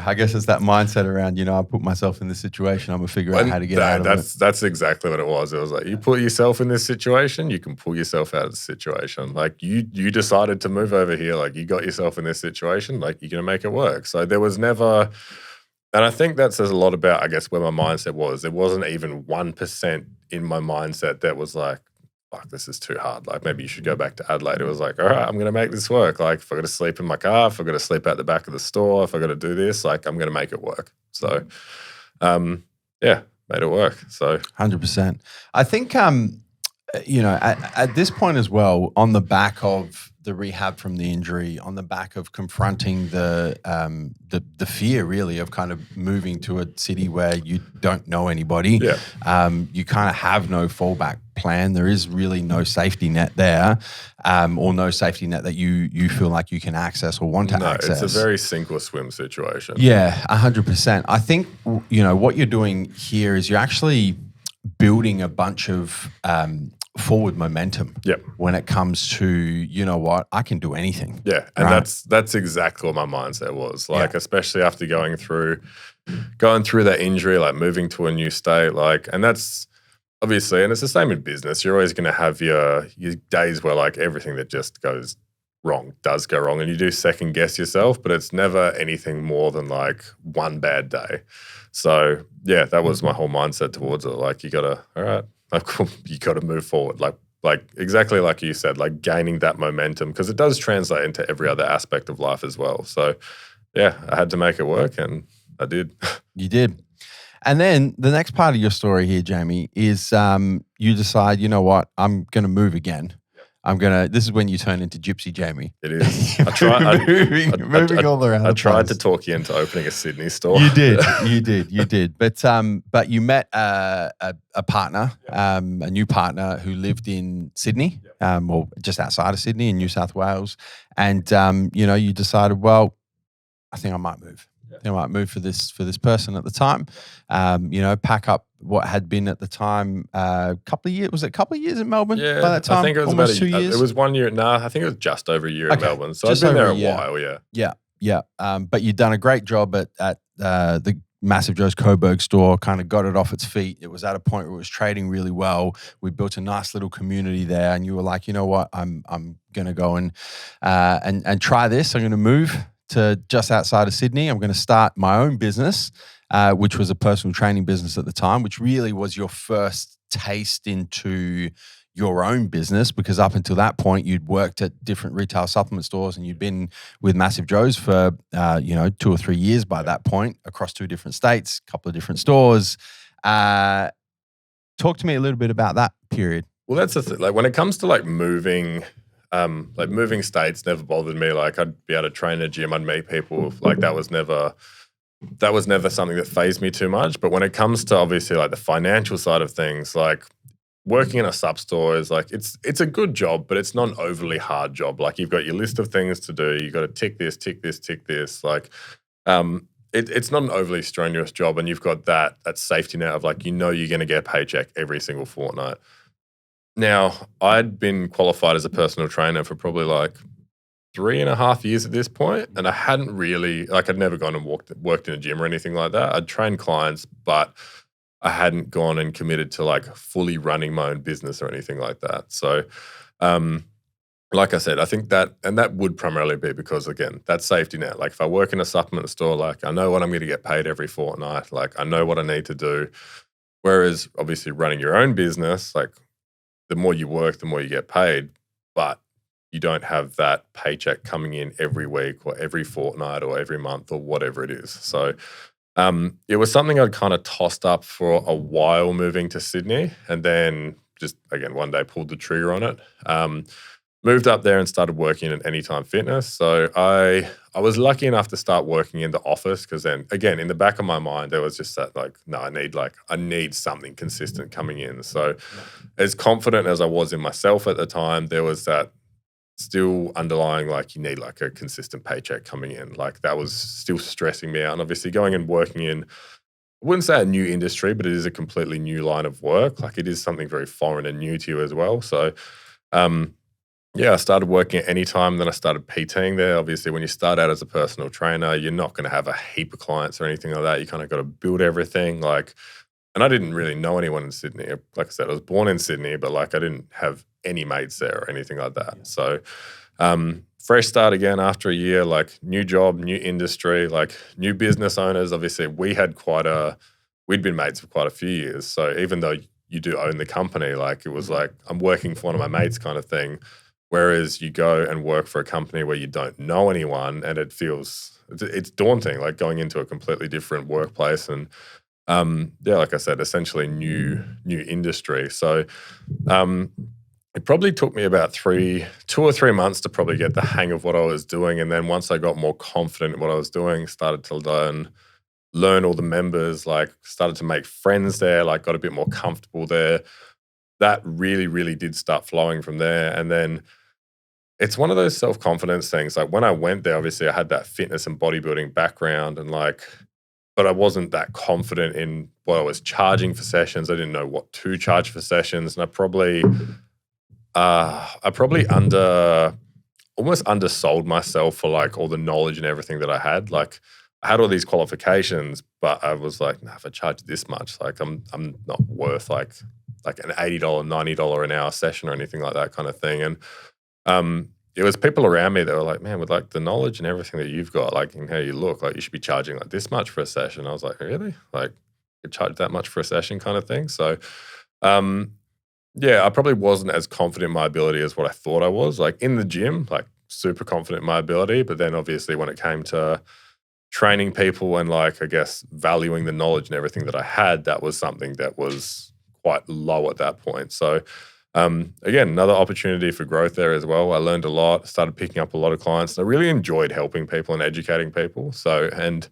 I guess it's that mindset around. I put myself in this situation. I'm gonna figure out how to get out of it. That's exactly what it was. It was like you put yourself in this situation, you can pull yourself out of the situation. Like you decided to move over here. Like you got yourself in this situation. Like you're gonna make it work. So there was never. And I think that says a lot about, I guess, where my mindset was. There wasn't even 1% in my mindset that was like, fuck, this is too hard. Like, maybe you should go back to Adelaide. It was like, all right, I'm going to make this work. Like, if I got to sleep in my car, if I got to sleep out the back of the store, if I got to do this, like, I'm going to make it work. So, made it work. So 100%. I think, at this point as well, on the back of the rehab from the injury, on the back of confronting the fear really of kind of moving to a city where you don't know anybody, you kind of have no fallback plan. There is really no safety net there, or no safety net that you feel like you can access or want to access. It's a very sink or swim situation. Yeah, 100%. I think what you're doing here is you're actually building a bunch of forward momentum when it comes to, I can do anything. Yeah, and right? that's exactly what my mindset was. Like, especially after going through that injury, like moving to a new state, like, and that's obviously, and it's the same in business. You're always going to have your days where like everything that just goes wrong does go wrong, and you do second guess yourself, but it's never anything more than like one bad day. So yeah, that was my whole mindset towards it. Like you gotta, all right, you gotta move forward. Like exactly like you said, like gaining that momentum, because it does translate into every other aspect of life as well. So yeah, I had to make it work, and I did. You did. And then the next part of your story here, Jamie, is you decide, you know what, I'm going to move again. This is when you turn into Gypsy Jamie. It is. Moving all around. I tried to talk you into opening a Sydney store. You did. But you met a partner, a new partner who lived in Sydney, or just outside of Sydney in New South Wales. And, you decided, well, I think I might move. I might move for this person at the time. Pack up what had been at the time a couple of years. Was it a couple of years in Melbourne by that time? I think it was almost about 2 years. It was 1 year. No, I think it was just over a year in Melbourne. So I've been there a while. Yeah. But you'd done a great job at the Massive Joe's Coburg store. Kind of got it off its feet. It was at a point where it was trading really well. We built a nice little community there, and you were like, you know what, I'm gonna go and try this. I'm gonna move to just outside of Sydney. I'm going to start my own business, which was a personal training business at the time, which really was your first taste into your own business, because up until that point, you'd worked at different retail supplement stores and you'd been with Massive Joe's for, 2 or 3 years by that point, across 2 different states, a couple of different stores. Talk to me a little bit about that period. Well, that's the thing. Like when it comes to moving states never bothered me. Like I'd be able to train in a gym, I'd meet people. Like that was never something that fazed me too much. But when it comes to obviously like the financial side of things, like working in a sub store is like, it's a good job, but it's not an overly hard job. Like you've got your list of things to do. You got to tick this, tick this, tick this. Like, it's not an overly strenuous job. And you've got that safety net of like, you're going to get a paycheck every single fortnight. Now, I'd been qualified as a personal trainer for probably like 3.5 years at this point, and I hadn't really, I'd never gone and worked in a gym or anything like that. I'd trained clients, but I hadn't gone and committed to like fully running my own business or anything like that. So, like I said, I think that would primarily be because, again, that safety net. Like if I work in a supplement store, like I know what I'm going to get paid every fortnight. Like I know what I need to do. Whereas obviously running your own business, like the more you work, the more you get paid, but you don't have that paycheck coming in every week or every fortnight or every month or whatever it is. So it was something I'd kind of tossed up for a while moving to Sydney, and then just, again, one day pulled the trigger on it. Moved up there and started working at Anytime Fitness. So I was lucky enough to start working in the office, because then, again, in the back of my mind, there was just that like, no, I need something consistent coming in. So as confident as I was in myself at the time, there was that still underlying, like, you need like a consistent paycheck coming in. Like that was still stressing me out. And obviously going and working in, I wouldn't say a new industry, but it is a completely new line of work. Like it is something very foreign and new to you as well. So, yeah, I started working at Anytime, then I started PTing there. Obviously, when you start out as a personal trainer, you're not going to have a heap of clients or anything like that. You kind of got to build everything. Like, and I didn't really know anyone in Sydney. Like I said, I was born in Sydney, but like I didn't have any mates there or anything like that. So, fresh start again after a year, like new job, new industry, like new business owners. Obviously, we'd been mates for quite a few years. So even though you do own the company, like it was like I'm working for one of my mates kind of thing. Whereas you go and work for a company where you don't know anyone, and it's daunting, like going into a completely different workplace and, like I said, essentially new industry. So it probably took me about 2 or 3 months to probably get the hang of what I was doing. And then once I got more confident in what I was doing, started to learn all the members, like started to make friends there, like got a bit more comfortable there. That really, really did start flowing from there. And then it's one of those self-confidence things. Like when I went there, obviously I had that fitness and bodybuilding background but I wasn't that confident in what I was charging for sessions. I didn't know what to charge for sessions. And I probably almost undersold myself for like all the knowledge and everything that I had. Like I had all these qualifications, but I was like, nah, if I charge this much, like I'm not worth like like an $80, $90 an hour session or anything like that kind of thing. And it was people around me that were like, man, with like the knowledge and everything that you've got, like and how you look, like you should be charging like this much for a session. I was like, really? Like you charge that much for a session kind of thing? So yeah, I probably wasn't as confident in my ability as what I thought I was. Like in the gym, like super confident in my ability. But then obviously when it came to training people and like, I guess, valuing the knowledge and everything that I had, that was something that was quite low at that point. So again, another opportunity for growth there as well. I learned a lot, started picking up a lot of clients. I really enjoyed helping people and educating people. So, and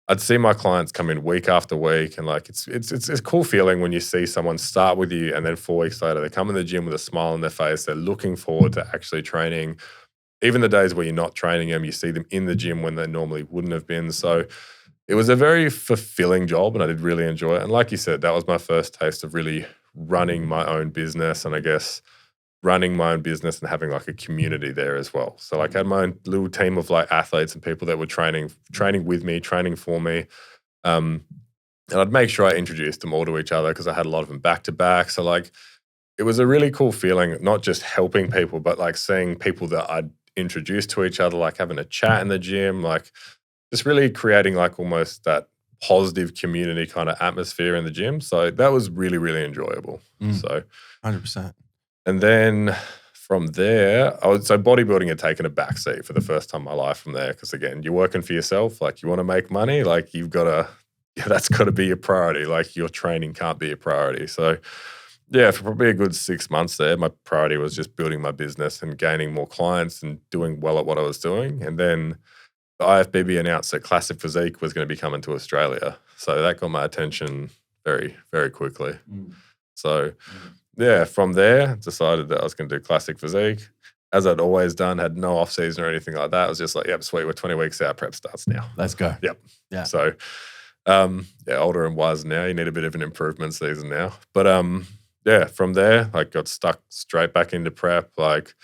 I'd see my clients come in week after week, and like it's a cool feeling when you see someone start with you, and then 4 weeks later they come in the gym with a smile on their face. They're looking forward to actually training. Even the days where you're not training them, you see them in the gym when they normally wouldn't have been. So it was a very fulfilling job, and I did really enjoy it. And like you said, that was my first taste of really running my own business, and I guess running my own business and having like a community there as well. So like I had my own little team of like athletes and people that were training with me, training for me. And I'd make sure I introduced them all to each other because I had a lot of them back to back. So like it was a really cool feeling, not just helping people, but like seeing people that I'd introduced to each other, like having a chat in the gym, like just really creating like almost that positive community kind of atmosphere in the gym. So that was really, really enjoyable. So 100%. And then from there, so bodybuilding had taken a backseat for the first time in my life from there. Because again, you're working for yourself. Like you want to make money, like you've got to, that's got to be your priority. Like your training can't be a priority. So yeah, for probably a good 6 months there, my priority was just building my business and gaining more clients and doing well at what I was doing. And then the IFBB announced that Classic Physique was going to be coming to Australia. So that got my attention very, very quickly. So yeah, from there, decided that I was going to do Classic Physique. As I'd always done, had no off season or anything like that. I was just like, yep, sweet, we're 20 weeks out, prep starts now. Let's go. Yep. Yeah. So, yeah, older and wiser now. You need a bit of an improvement season now. But yeah, from there, like got stuck straight back into prep. Like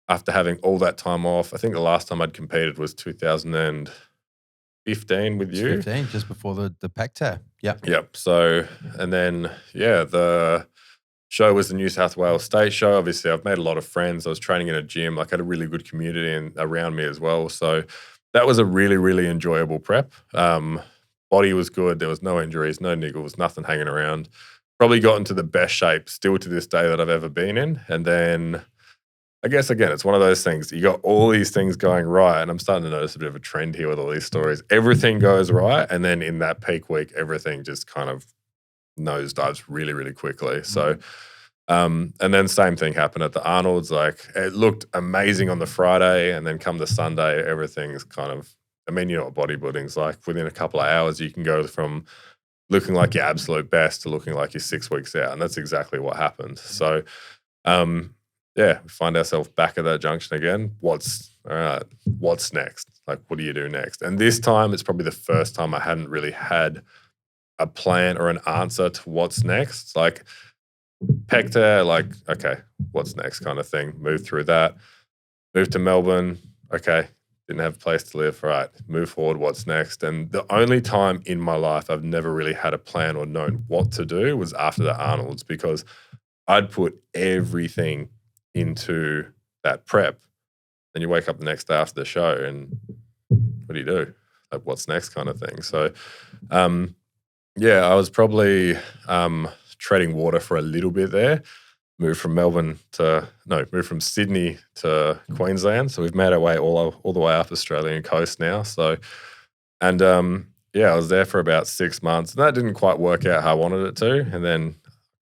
after having all that time off, I think the last time I'd competed was 2015 with you. 15, just before the pec tear. Yep. Yep. So, and then, yeah, the show was the New South Wales State show. Obviously, I've made a lot of friends. I was training in a gym. Like, I had a really good community and around me as well. So that was a really, really enjoyable prep. Body was good. There was no injuries, no niggles, nothing hanging around. Probably got into the best shape still to this day that I've ever been in. And then I guess, again, it's one of those things. You got all these things going right, and I'm starting to notice a bit of a trend here with all these stories. Everything goes right, and then in that peak week, everything just kind of nosedives really, really quickly. So, and then same thing happened at the Arnold's. Like, it looked amazing on the Friday, and then come the Sunday, everything's kind of, I mean, you know what bodybuilding's like. Within a couple of hours, you can go from looking like your absolute best to looking like you're 6 weeks out, and that's exactly what happened. So, yeah, we find ourselves back at that junction again. What's next? Like, what do you do next? And this time, it's probably the first time I hadn't really had a plan or an answer to what's next. Like, pec tear, like, okay, what's next kind of thing. Move through that. Move to Melbourne. Okay, didn't have a place to live. All right, move forward, what's next? And the only time in my life I've never really had a plan or known what to do was after the Arnold's, because I'd put everything into that prep. Then you wake up the next day after the show and what do you do? Like, what's next kind of thing. So, yeah, I was probably treading water for a little bit there. Moved from Sydney to Queensland. So we've made our way all the way up Australian coast now. So, and yeah, I was there for about 6 months. And that didn't quite work out how I wanted it to. And then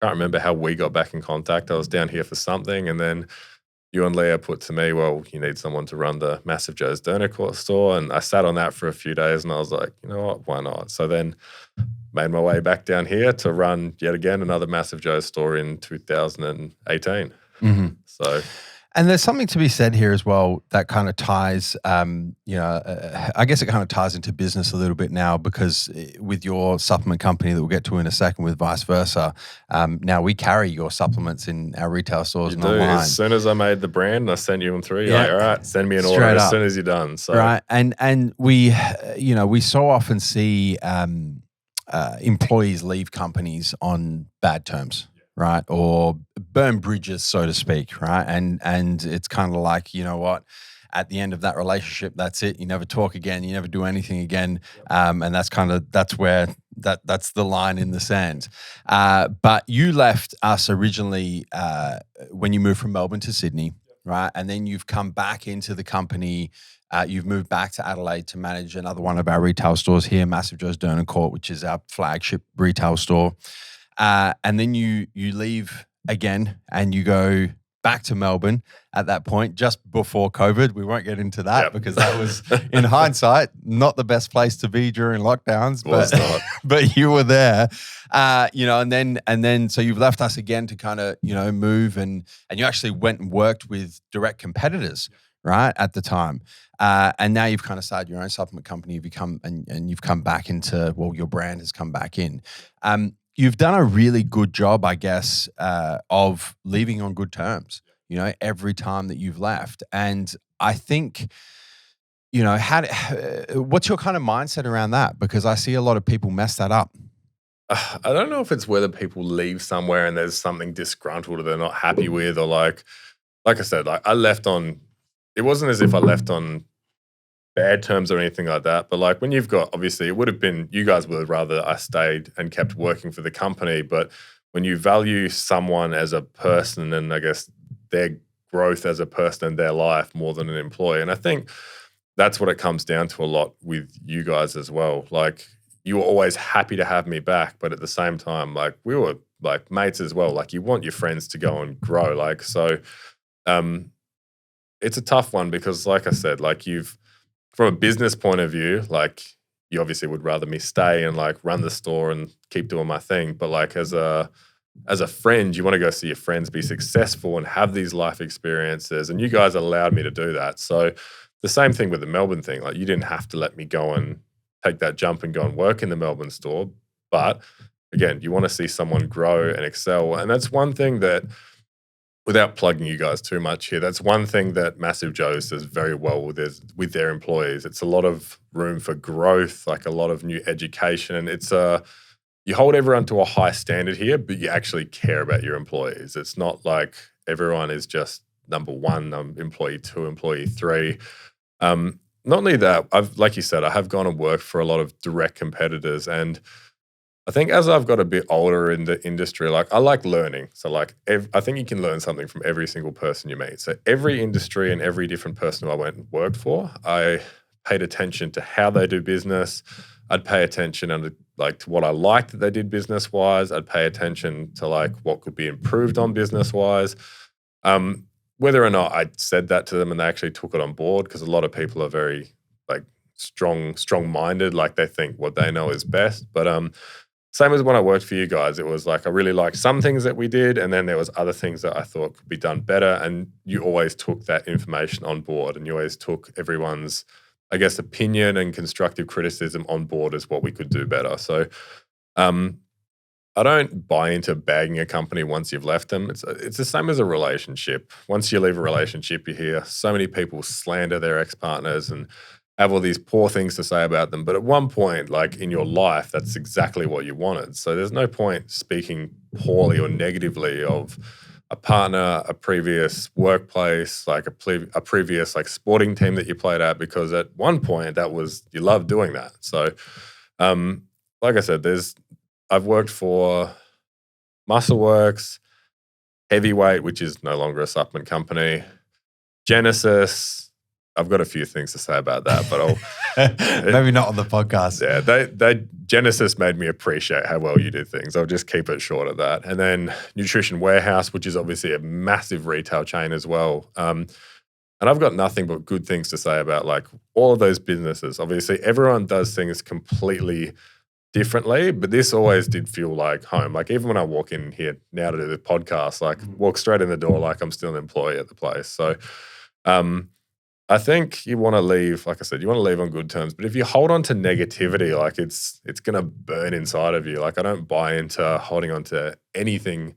I can't remember how we got back in contact. I was down here for something, and then you and Leah put to me, well, you need someone to run the Massive Joe's Donut store. And I sat on that for a few days, and I was like, you know what, why not? So then made my way back down here to run yet again another Massive Joe's store in 2018. So, and there's something to be said here as well that kind of ties, I guess it kind of ties into business a little bit now, because with your supplement company that we'll get to in a second with Vice Versa, now we carry your supplements in our retail stores and online. As soon as I made the brand, I sent you them through. You're like, all right, send me an order as soon as you're done. So. Right, and we, we so often see employees leave companies on bad terms. right? Or burn bridges, so to speak, right? And it's kind of like, you know what? At the end of that relationship, that's it. You never talk again. You never do anything again. And that's where that's the line in the sand. But you left us originally when you moved from Melbourne to Sydney, right? And then you've come back into the company. You've moved back to Adelaide to manage another one of our retail stores here, Massive Joe's Durnan Court, which is our flagship retail store. And then you leave again and you go back to Melbourne at that point, just before COVID. We won't get into that because that was, in hindsight, not the best place to be during lockdowns. But you were there, and then so you've left us again to kind of, move and you actually went and worked with direct competitors, right, at the time. And now you've kind of started your own supplement company. You've become, and you've come back into, your brand has come back in. You've done a really good job, I guess, of leaving on good terms, every time that you've left. And I think, what's your kind of mindset around that? Because I see a lot of people mess that up. I don't know if it's whether people leave somewhere and there's something disgruntled or they're not happy with, or like I said, like I left on, it wasn't as if I left on bad terms or anything like that. But like when you've got, obviously it would have been, you guys would have rather I stayed and kept working for the company. But when you value someone as a person and I guess their growth as a person in their life more than an employee. And I think that's what it comes down to a lot with you guys as well. Like you were always happy to have me back, but at the same time, like we were like mates as well. Like you want your friends to go and grow. Like, so it's a tough one because like I said, like from a business point of view, like you obviously would rather me stay and like run the store and keep doing my thing. But like as a friend, you want to go see your friends be successful and have these life experiences. And you guys allowed me to do that. So the same thing with the Melbourne thing. Like you didn't have to let me go and take that jump and go and work in the Melbourne store. But again, you want to see someone grow and excel. And that's one thing that, without plugging you guys too much here, that's one thing that Massive Joe's does very well with their employees. It's a lot of room for growth, like a lot of new education. And it's you hold everyone to a high standard here, but you actually care about your employees. It's not like everyone is just number one, employee two, employee three. Not only that, like you said, I have gone and worked for a lot of direct competitors. And I think as I've got a bit older in the industry, like I like learning. So like I think you can learn something from every single person you meet. So every industry and every different person who I went and worked for, I paid attention to how they do business. I'd pay attention to what I liked that they did business wise. I'd pay attention to like what could be improved on business wise. Whether or not I said that to them and they actually took it on board, because a lot of people are very like strong-minded, like they think what they know is best. But same as when I worked for you guys, it was like I really liked some things that we did, and then there was other things that I thought could be done better. And you always took that information on board, and you always took everyone's, I guess, opinion and constructive criticism on board as what we could do better. So I don't buy into bagging a company once you've left them. It's the same as a relationship. Once you leave a relationship, you hear so many people slander their ex-partners and have all these poor things to say about them. But at one point, like in your life, that's exactly what you wanted. So there's no point speaking poorly or negatively of a partner, a previous workplace, like a previous like sporting team that you played at, because at one point you loved doing that. So like I said, I've worked for Muscleworks, Heavyweight, which is no longer a supplement company, Genesis. I've got a few things to say about that, but maybe not on the podcast. Yeah, Genesis made me appreciate how well you do things. I'll just keep it short of that. And then Nutrition Warehouse, which is obviously a massive retail chain as well. And I've got nothing but good things to say about like all of those businesses. Obviously, everyone does things completely differently, but this always did feel like home. Like even when I walk in here now to do the podcast, like walk straight in the door like I'm still an employee at the place. So I think you want to leave, like I said, you want to leave on good terms. But if you hold on to negativity, like it's going to burn inside of you. Like I don't buy into holding on to anything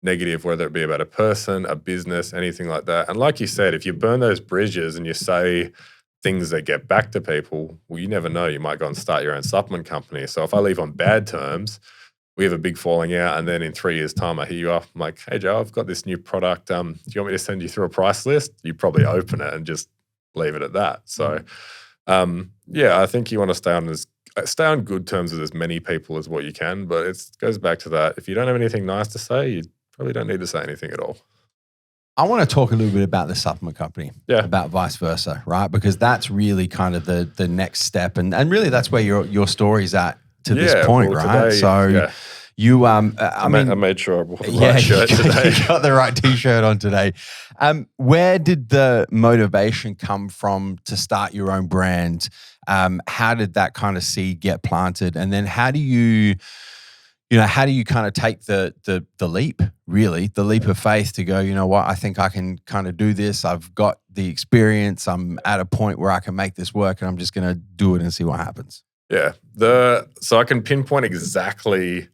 negative, whether it be about a person, a business, anything like that. And like you said, if you burn those bridges and you say things that get back to people, well, you never know. You might go and start your own supplement company. So if I leave on bad terms we have a big falling out, and then in 3 years' time, I hit you up. I'm like, hey, Joe, I've got this new product. Do you want me to send you through a price list? You probably open it and just leave it at that. So, I think you want to stay on good terms with as many people as what you can. But it goes back to that. If you don't have anything nice to say, you probably don't need to say anything at all. I want to talk a little bit about the supplement company, about vice versa, right? Because that's really kind of the next step, and really that's where your story's at to this point, right? Today, you, I made sure I wore the right shirt today. You got the right t-shirt on today. Where did the motivation come from to start your own brand? How did that kind of seed get planted? And then how do you kind of take the leap, really, the leap of faith to go, you know what, I think I can kind of do this. I've got the experience. I'm at a point where I can make this work, and I'm just going to do it and see what happens. Yeah. So I can pinpoint exactly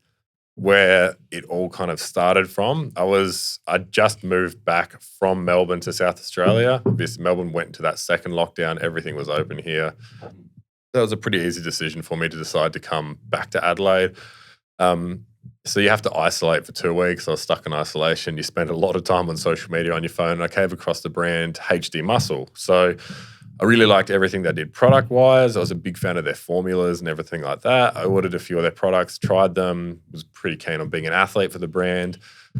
where it all kind of started from. I just moved back from Melbourne to South Australia. Obviously, Melbourne went into that second lockdown. Everything was open here. That was a pretty easy decision for me to decide to come back to Adelaide. So you have to isolate for 2 weeks. I was stuck in isolation. You spend a lot of time on social media on your phone. I came across the brand HD Muscle. So I really liked everything they did product-wise. I was a big fan of their formulas and everything like that. I ordered a few of their products, tried them, was pretty keen on being an athlete for the brand.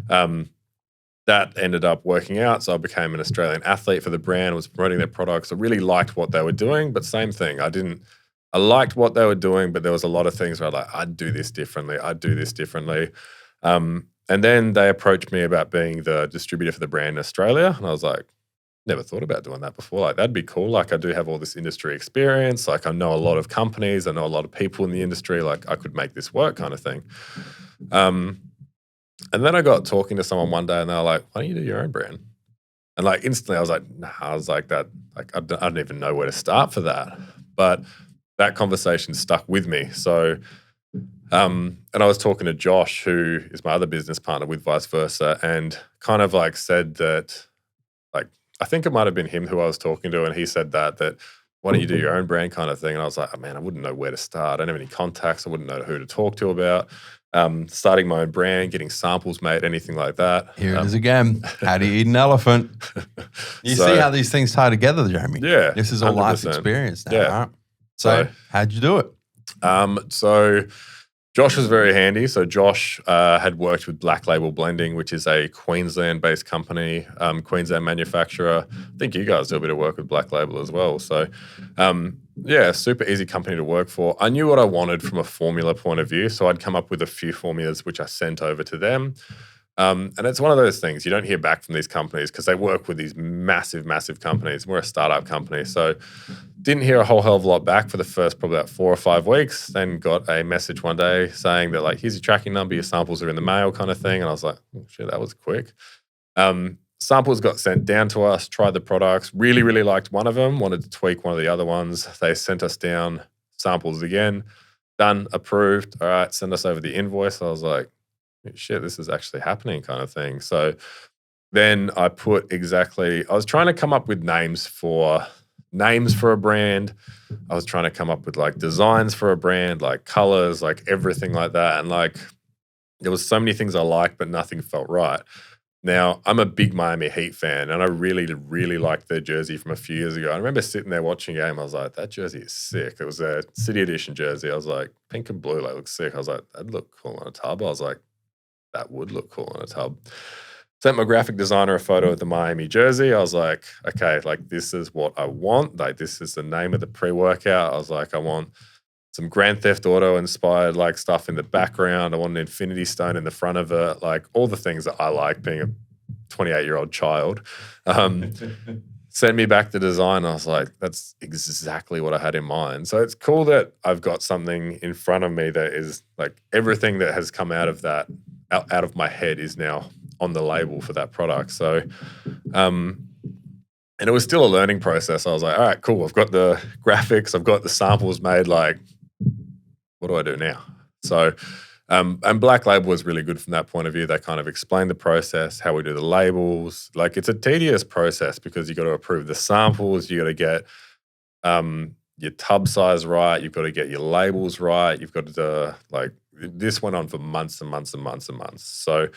That ended up working out, so I became an Australian athlete for the brand, was promoting their products. I really liked what they were doing, but same thing. I liked what they were doing, but there was a lot of things where I was like, I'd do this differently. And then they approached me about being the distributor for the brand in Australia, and I was like, never thought about doing that before. Like, that'd be cool. Like, I do have all this industry experience. Like, I know a lot of companies. I know a lot of people in the industry. Like, I could make this work kind of thing. And then I got talking to someone one day, and they were like, why don't you do your own brand? And like, instantly I was like, nah, I was like that. Like, I don't even know where to start for that. But that conversation stuck with me. So, and I was talking to Josh, who is my other business partner with Vice Versa, and kind of like said that, like, I think it might have been him who I was talking to, and he said that why don't you do your own brand kind of thing? And I was like, oh, man, I wouldn't know where to start. I don't have any contacts. I wouldn't know who to talk to about starting my own brand, getting samples made, anything like that. Here it is again. How do you eat an elephant? You see how these things tie together, Jeremy? Yeah. This is a 100%. life experience now, Yeah. right? So how'd you do it? So Josh was very handy. So Josh had worked with Black Label Blending, which is a Queensland-based company, Queensland manufacturer. I think you guys do a bit of work with Black Label as well. So, super easy company to work for. I knew what I wanted from a formula point of view, so I'd come up with a few formulas which I sent over to them. And it's one of those things, you don't hear back from these companies because they work with these massive, massive companies. We're a startup company. So didn't hear a whole hell of a lot back for the first probably about 4 or 5 weeks. Then got a message one day saying that, like, here's your tracking number, your samples are in the mail kind of thing. And I was like, oh, shit, that was quick. Samples got sent down to us, tried the products, really, really liked one of them, wanted to tweak one of the other ones. They sent us down samples again, done, approved. All right, send us over the invoice. I was like, shit, this is actually happening kind of thing. So then I was trying to come up with names for a brand. I was trying to come up with like designs for a brand, like colors, like everything like that. And like, there was so many things I liked, but nothing felt right. Now, I'm a big Miami Heat fan, and I really, really liked their jersey from a few years ago. I remember sitting there watching a game. I was like, that jersey is sick. It was a City Edition jersey. I was like, pink and blue, like, looks sick. I was like, that'd look cool on a tub. I was like, that would look cool on a tub. Sent my graphic designer a photo of the Miami jersey. I was like, okay, like, this is what I want. Like, this is the name of the pre-workout. I was like, I want some Grand Theft Auto inspired like stuff in the background. I want an infinity stone in the front of it. Like, all the things that I like being a 28-year-old child. Sent me back the design. I was like, that's exactly what I had in mind. So it's cool that I've got something in front of me that is like everything that has come out of that, out of my head is now on the label for that product. So, and it was still a learning process. I was like, all right, cool. I've got the graphics. I've got the samples made. Like, what do I do now? So, and Black Label was really good from that point of view. They kind of explained the process, how we do the labels. Like, it's a tedious process because you got to approve the samples. You got to get your tub size right. You've got to get your labels right. You've got to this went on for months and months and months and months. So,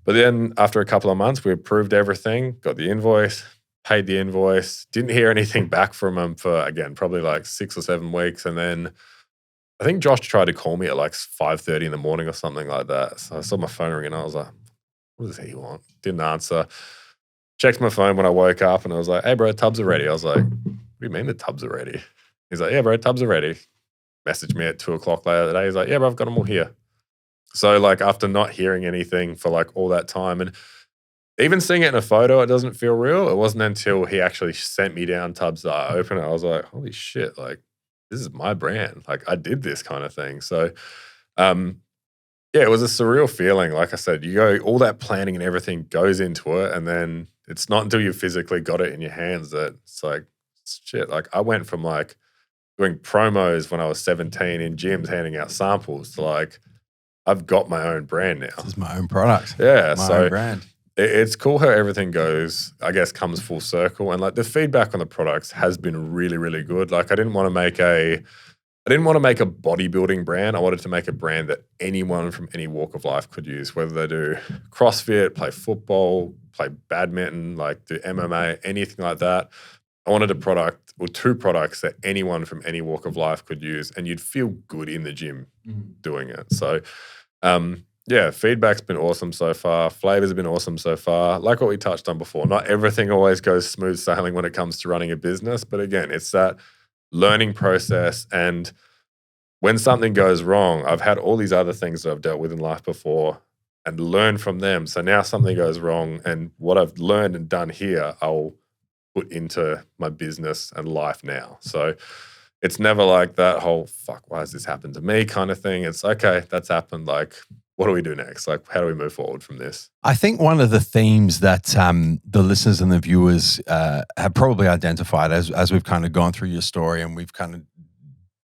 but then after a couple of months, we approved everything, got the invoice, paid the invoice, didn't hear anything back from them for, again, probably like 6 or 7 weeks. And then I think Josh tried to call me at like 5:30 in the morning or something like that. So I saw my phone ring and I was like, what does he want? Didn't answer. Checked my phone when I woke up and I was like, hey, bro, tubs are ready. I was like, what do you mean the tubs are ready? He's like, yeah, bro, tubs are ready. Messaged me at 2 o'clock later that day. He's like, yeah, bro, I've got them all here. So like after not hearing anything for like all that time and even seeing it in a photo, it doesn't feel real. It wasn't until he actually sent me down tubs that I opened it. I was like, holy shit, like this is my brand. Like I did this kind of thing. So yeah, it was a surreal feeling. Like I said, you go, all that planning and everything goes into it. And then it's not until you physically got it in your hands that it's like, shit. Like I went from like doing promos when I was 17 in gyms, handing out samples to like, I've got my own brand now. This is my own product. Yeah. My So own brand. it's cool how everything goes, I guess, comes full circle. And like the feedback on the products has been really, really good. Like I didn't want to make a bodybuilding brand. I wanted to make a brand that anyone from any walk of life could use, whether they do CrossFit, play football, play badminton, like do MMA, anything like that. I wanted a product or 2 products that anyone from any walk of life could use and you'd feel good in the gym doing it. So, yeah, feedback's been awesome so far. Flavors have been awesome so far. Like what we touched on before, not everything always goes smooth sailing when it comes to running a business. But again, it's that learning process. And when something goes wrong, I've had all these other things that I've dealt with in life before and learned from them. So now something goes wrong and what I've learned and done here, I'll put into my business and life now. So it's never like that whole, fuck, why has this happened to me kind of thing. It's okay, that's happened. Like, what do we do next? Like, how do we move forward from this? I think one of the themes that the listeners and the viewers have probably identified as we've kind of gone through your story and we've kind of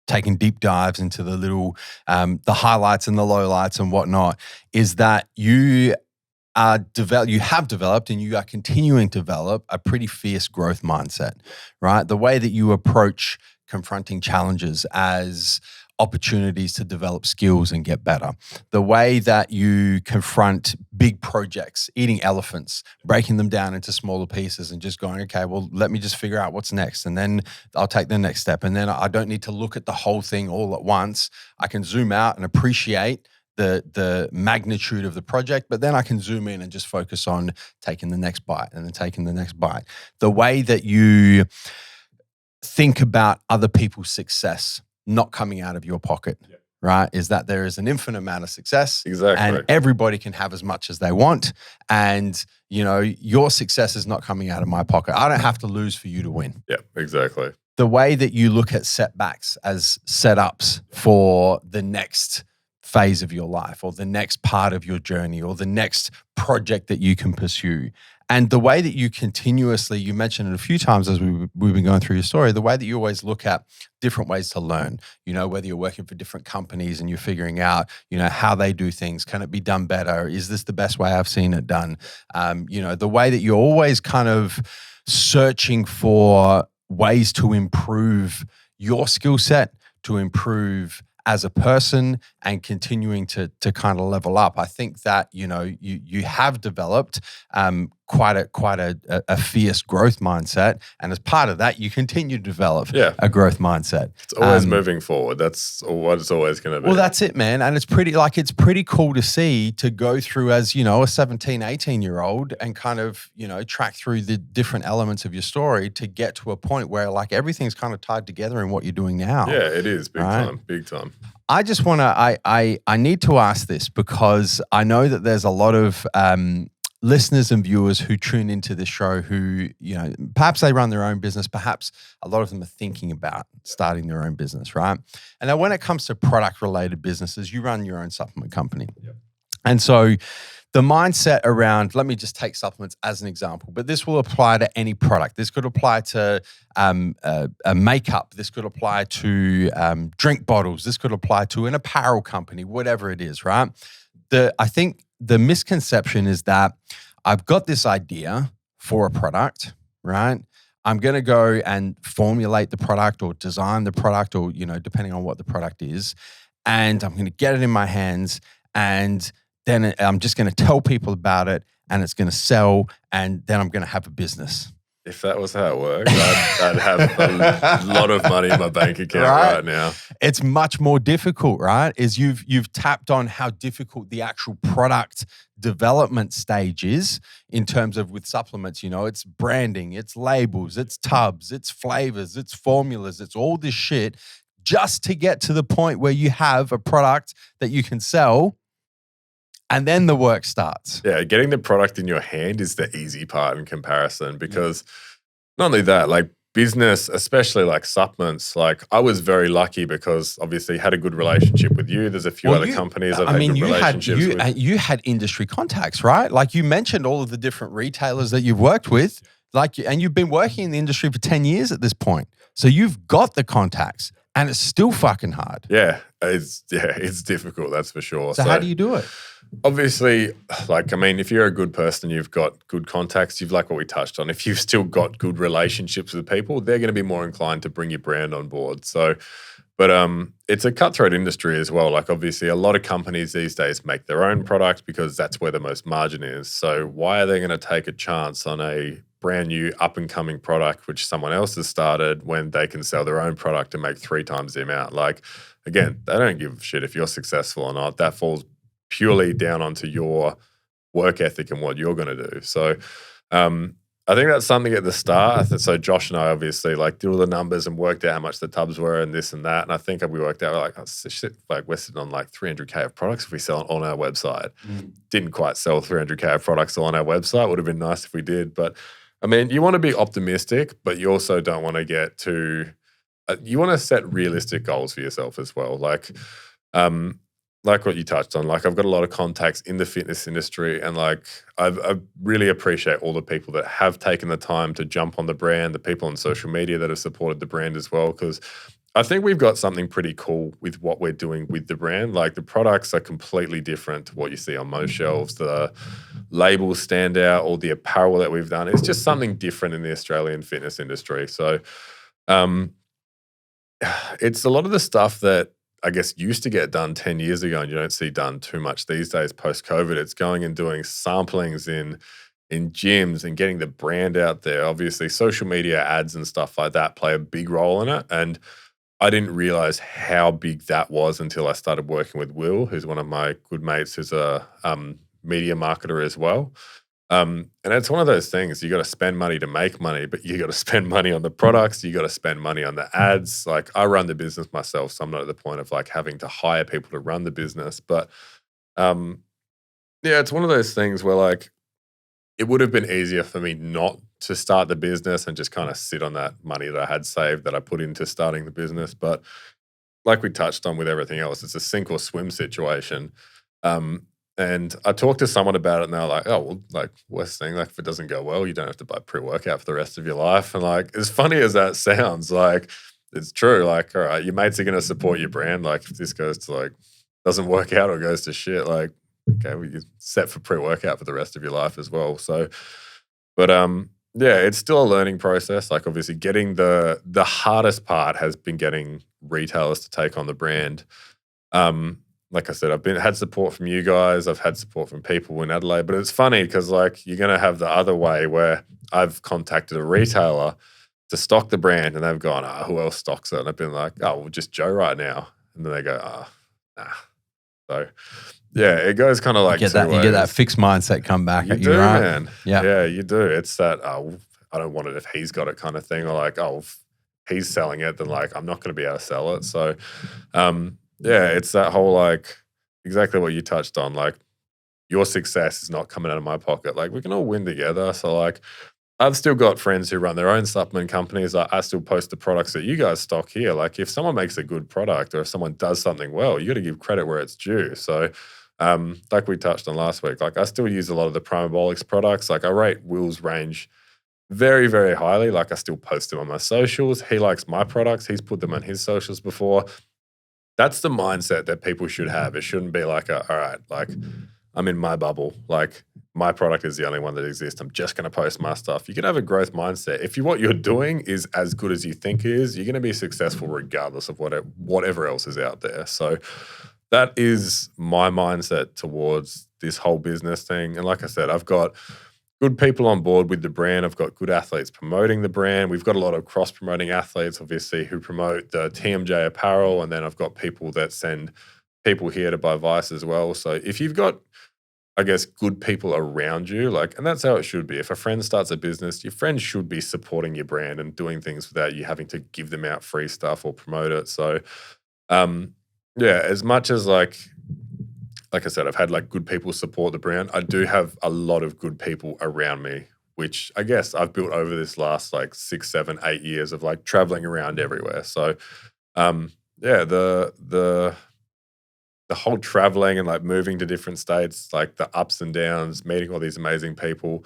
taken deep dives into the little, the highlights and the lowlights and whatnot, is that you have developed and you are continuing to develop a pretty fierce growth mindset, right? The way that you approach confronting challenges as opportunities to develop skills and get better. The way that you confront big projects, eating elephants, breaking them down into smaller pieces and just going, okay, well, let me just figure out what's next. And then I'll take the next step. And then I don't need to look at the whole thing all at once. I can zoom out and appreciate the magnitude of the project, but then I can zoom in and just focus on taking the next bite and then taking the next bite. The way that you think about other people's success not coming out of your pocket, right? Is that there is an infinite amount of success. Exactly. And everybody can have as much as they want. And, you know, your success is not coming out of my pocket. I don't have to lose for you to win. Yeah, exactly. The way that you look at setbacks as setups for the next phase of your life or the next part of your journey or the next project that you can pursue. And the way that you continuously, you mentioned it a few times as we've been going through your story, the way that you always look at different ways to learn, you know, whether you're working for different companies and you're figuring out, you know, how they do things. Can it be done better? Is this the best way I've seen it done? You know, the way that you're always kind of searching for ways to improve your skill set, to improve as a person and continuing to kind of level up. I think that, you know, you have developed quite a fierce growth mindset. And as part of that, you continue to develop a growth mindset. It's always moving forward. That's what it's always going to be. Well, that's it, man. And it's pretty cool to see, to go through as, you know, a 17, 18-year-old and kind of, you know, track through the different elements of your story to get to a point where like everything's kind of tied together in what you're doing now. Yeah, it is. Big time. I just want to, I need to ask this because I know that there's a lot of listeners and viewers who tune into this show who, you know, perhaps they run their own business, perhaps a lot of them are thinking about starting their own business, right? And now when it comes to product-related businesses, you run your own supplement company. Yep. And so the mindset around, let me just take supplements as an example, but this will apply to any product. This could apply to a makeup. This could apply to drink bottles. This could apply to an apparel company, whatever it is, right? I think the misconception is that I've got this idea for a product, right? I'm going to go and formulate the product or design the product or, depending on what the product is. And I'm going to get it in my hands. And then I'm just going to tell people about it and it's going to sell. And then I'm going to have a business. If that was how it worked, I'd have a lot of money in my bank account right now. It's much more difficult, right? Is you've tapped on how difficult the actual product development stage is in terms of with supplements. It's branding, it's labels, it's tubs, it's flavors, it's formulas, it's all this shit just to get to the point where you have a product that you can sell. And then the work starts. Yeah, getting the product in your hand is the easy part in comparison because not only that, like business, especially like supplements, like I was very lucky because obviously had a good relationship with you. There's a few other companies I've had good relationships with. You had industry contacts, right? Like you mentioned all of the different retailers that you've worked with, and you've been working in the industry for 10 years at this point. So you've got the contacts and it's still fucking hard. Yeah, it's difficult, that's for sure. So how do you do it? Obviously, if you're a good person, you've got good contacts, you've like what we touched on. If you've still got good relationships with people, they're going to be more inclined to bring your brand on board. So, but it's a cutthroat industry as well. Like obviously a lot of companies these days make their own product because that's where the most margin is. So why are they going to take a chance on a brand new up and coming product, which someone else has started when they can sell their own product and make 3 times the amount? Like, again, they don't give a shit if you're successful or not. That falls purely down onto your work ethic and what you're going to do. So I think that's something at the start. So Josh and I obviously did all the numbers and worked out how much the tubs were and this and that. And I think we worked out oh, shit, we're sitting on 300K of products if we sell it on our website. Didn't quite sell 300K of products on our website. Would have been nice if we did. But you want to be optimistic, but you also don't want to get too, you want to set realistic goals for yourself as well. Like what you touched on, I've got a lot of contacts in the fitness industry and I really appreciate all the people that have taken the time to jump on the brand, the people on social media that have supported the brand as well, because I think we've got something pretty cool with what we're doing with the brand. The products are completely different to what you see on most shelves. The labels stand out, all the apparel that we've done. It's just something different in the Australian fitness industry. So it's a lot of the stuff that I guess used to get done 10 years ago and you don't see done too much these days post-COVID. It's going and doing samplings in gyms and getting the brand out there. Obviously, social media ads and stuff like that play a big role in it. And I didn't realize how big that was until I started working with Will, who's one of my good mates, who's a media marketer as well. And it's one of those things, you got to spend money to make money, but you got to spend money on the products, you got to spend money on the ads. I run the business myself, so I'm not at the point of having to hire people to run the business. But it's one of those things where it would have been easier for me not to start the business and just kind of sit on that money that I had saved that I put into starting the business. But like we touched on with everything else, it's a sink or swim situation. And I talked to someone about it and they're like, oh, well, worst thing, if it doesn't go well, you don't have to buy pre-workout for the rest of your life. And as funny as that sounds, it's true. All right, your mates are going to support your brand. If this goes to doesn't work out or goes to shit, okay, well, you're set for pre-workout for the rest of your life as well. So, but it's still a learning process. Obviously getting the hardest part has been getting retailers to take on the brand. Like I said, I've had support from you guys. I've had support from people in Adelaide. But it's funny because you're going to have the other way where I've contacted a retailer to stock the brand and they've gone, who else stocks it? And I've been like, well, just Joe right now. And then they go, nah. So, yeah, it goes kind of you get that fixed mindset come back at you, right? Man. Yeah, you do. It's that, I don't want it if he's got it kind of thing. Or if he's selling it, then I'm not going to be able to sell it. So, it's that whole exactly what you touched on. Your success is not coming out of my pocket. We can all win together. So I've still got friends who run their own supplement companies. I still post the products that you guys stock here. If someone makes a good product or if someone does something well, you got to give credit where it's due. So like we touched on last week, I still use a lot of the Primabolics products. I rate Will's range very, very highly. I still post them on my socials. He likes my products. He's put them on his socials before. That's the mindset that people should have. It shouldn't be all right, I'm in my bubble. my product is the only one that exists. I'm just going to post my stuff. You can have a growth mindset. If what you're doing is as good as you think it is, you're going to be successful regardless of whatever else is out there. So that is my mindset towards this whole business thing. And like I said, I've got good people on board with the brand. I've got good athletes promoting the brand. We've got a lot of cross-promoting athletes, obviously, who promote the TMJ apparel. And then I've got people that send people here to buy Vice as well. So if you've got, I guess, good people around you, like, and that's how it should be. If a friend starts a business, your friend should be supporting your brand and doing things without you having to give them out free stuff or promote it. So, yeah, as much as like I said, I've had like good people support the brand, I do have a lot of good people around me, which I guess I've built over this last like 6, 7, 8 years of like traveling around everywhere. So, yeah, the whole traveling and like moving to different states, like the ups and downs, meeting all these amazing people.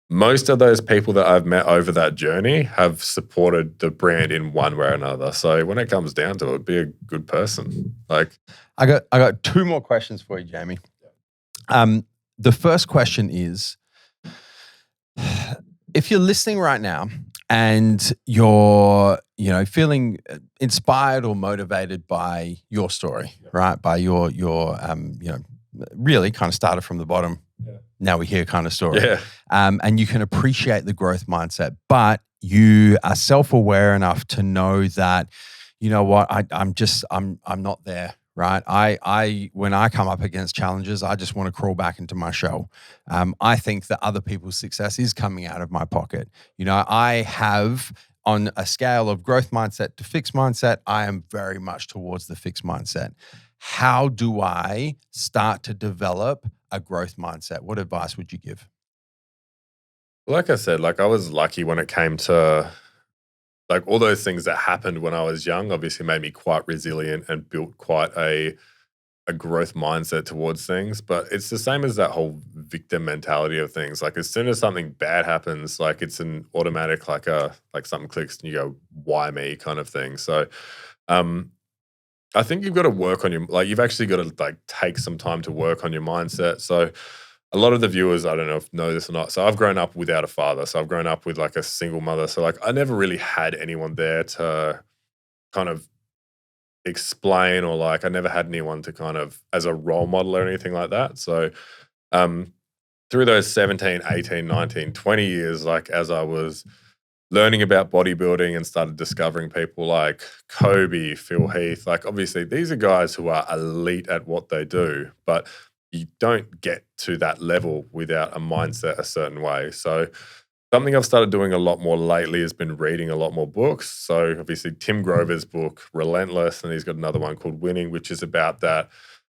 Most of those people that I've met over that journey have supported the brand in one way or another. So when it comes down to it, be a good person. Like, I got 2 more questions for you, Jamie. The first question is, if you're listening right now and you're, feeling inspired or motivated by your story, right? By your really kind of started from the bottom. Yeah. Now we hear kind of story. Yeah. And you can appreciate the growth mindset, but you are self-aware enough to know that, you know what, I'm not there. Right. When I come up against challenges, I just want to crawl back into my shell. I think that other people's success is coming out of my pocket. I have, on a scale of growth mindset to fixed mindset, I am very much towards the fixed mindset. How do I start to develop a growth mindset? What advice would you give? like I said, like I was lucky when it came to like all those things that happened when I was young, obviously made me quite resilient and built quite a growth mindset towards things. But it's the same as that whole victim mentality of things. Like as soon as something bad happens, like it's an automatic, like something clicks and you go, why me kind of thing. So I think you've got to work on you've actually got to like take some time to work on your mindset. So a lot of the viewers, I don't know if know this or not. So I've grown up without a father. So I've grown up with like a single mother. So like I never really had anyone there to kind of explain, or like I never had anyone to kind of as a role model or anything like that. So through those 17, 18, 19, 20 years, like as I was learning about bodybuilding and started discovering people like Kobe, Phil Heath, like obviously these are guys who are elite at what they do, but you don't get to that level without a mindset a certain way. So something I've started doing a lot more lately has been reading a lot more books. So obviously Tim Grover's book, Relentless, and he's got another one called Winning, which is about that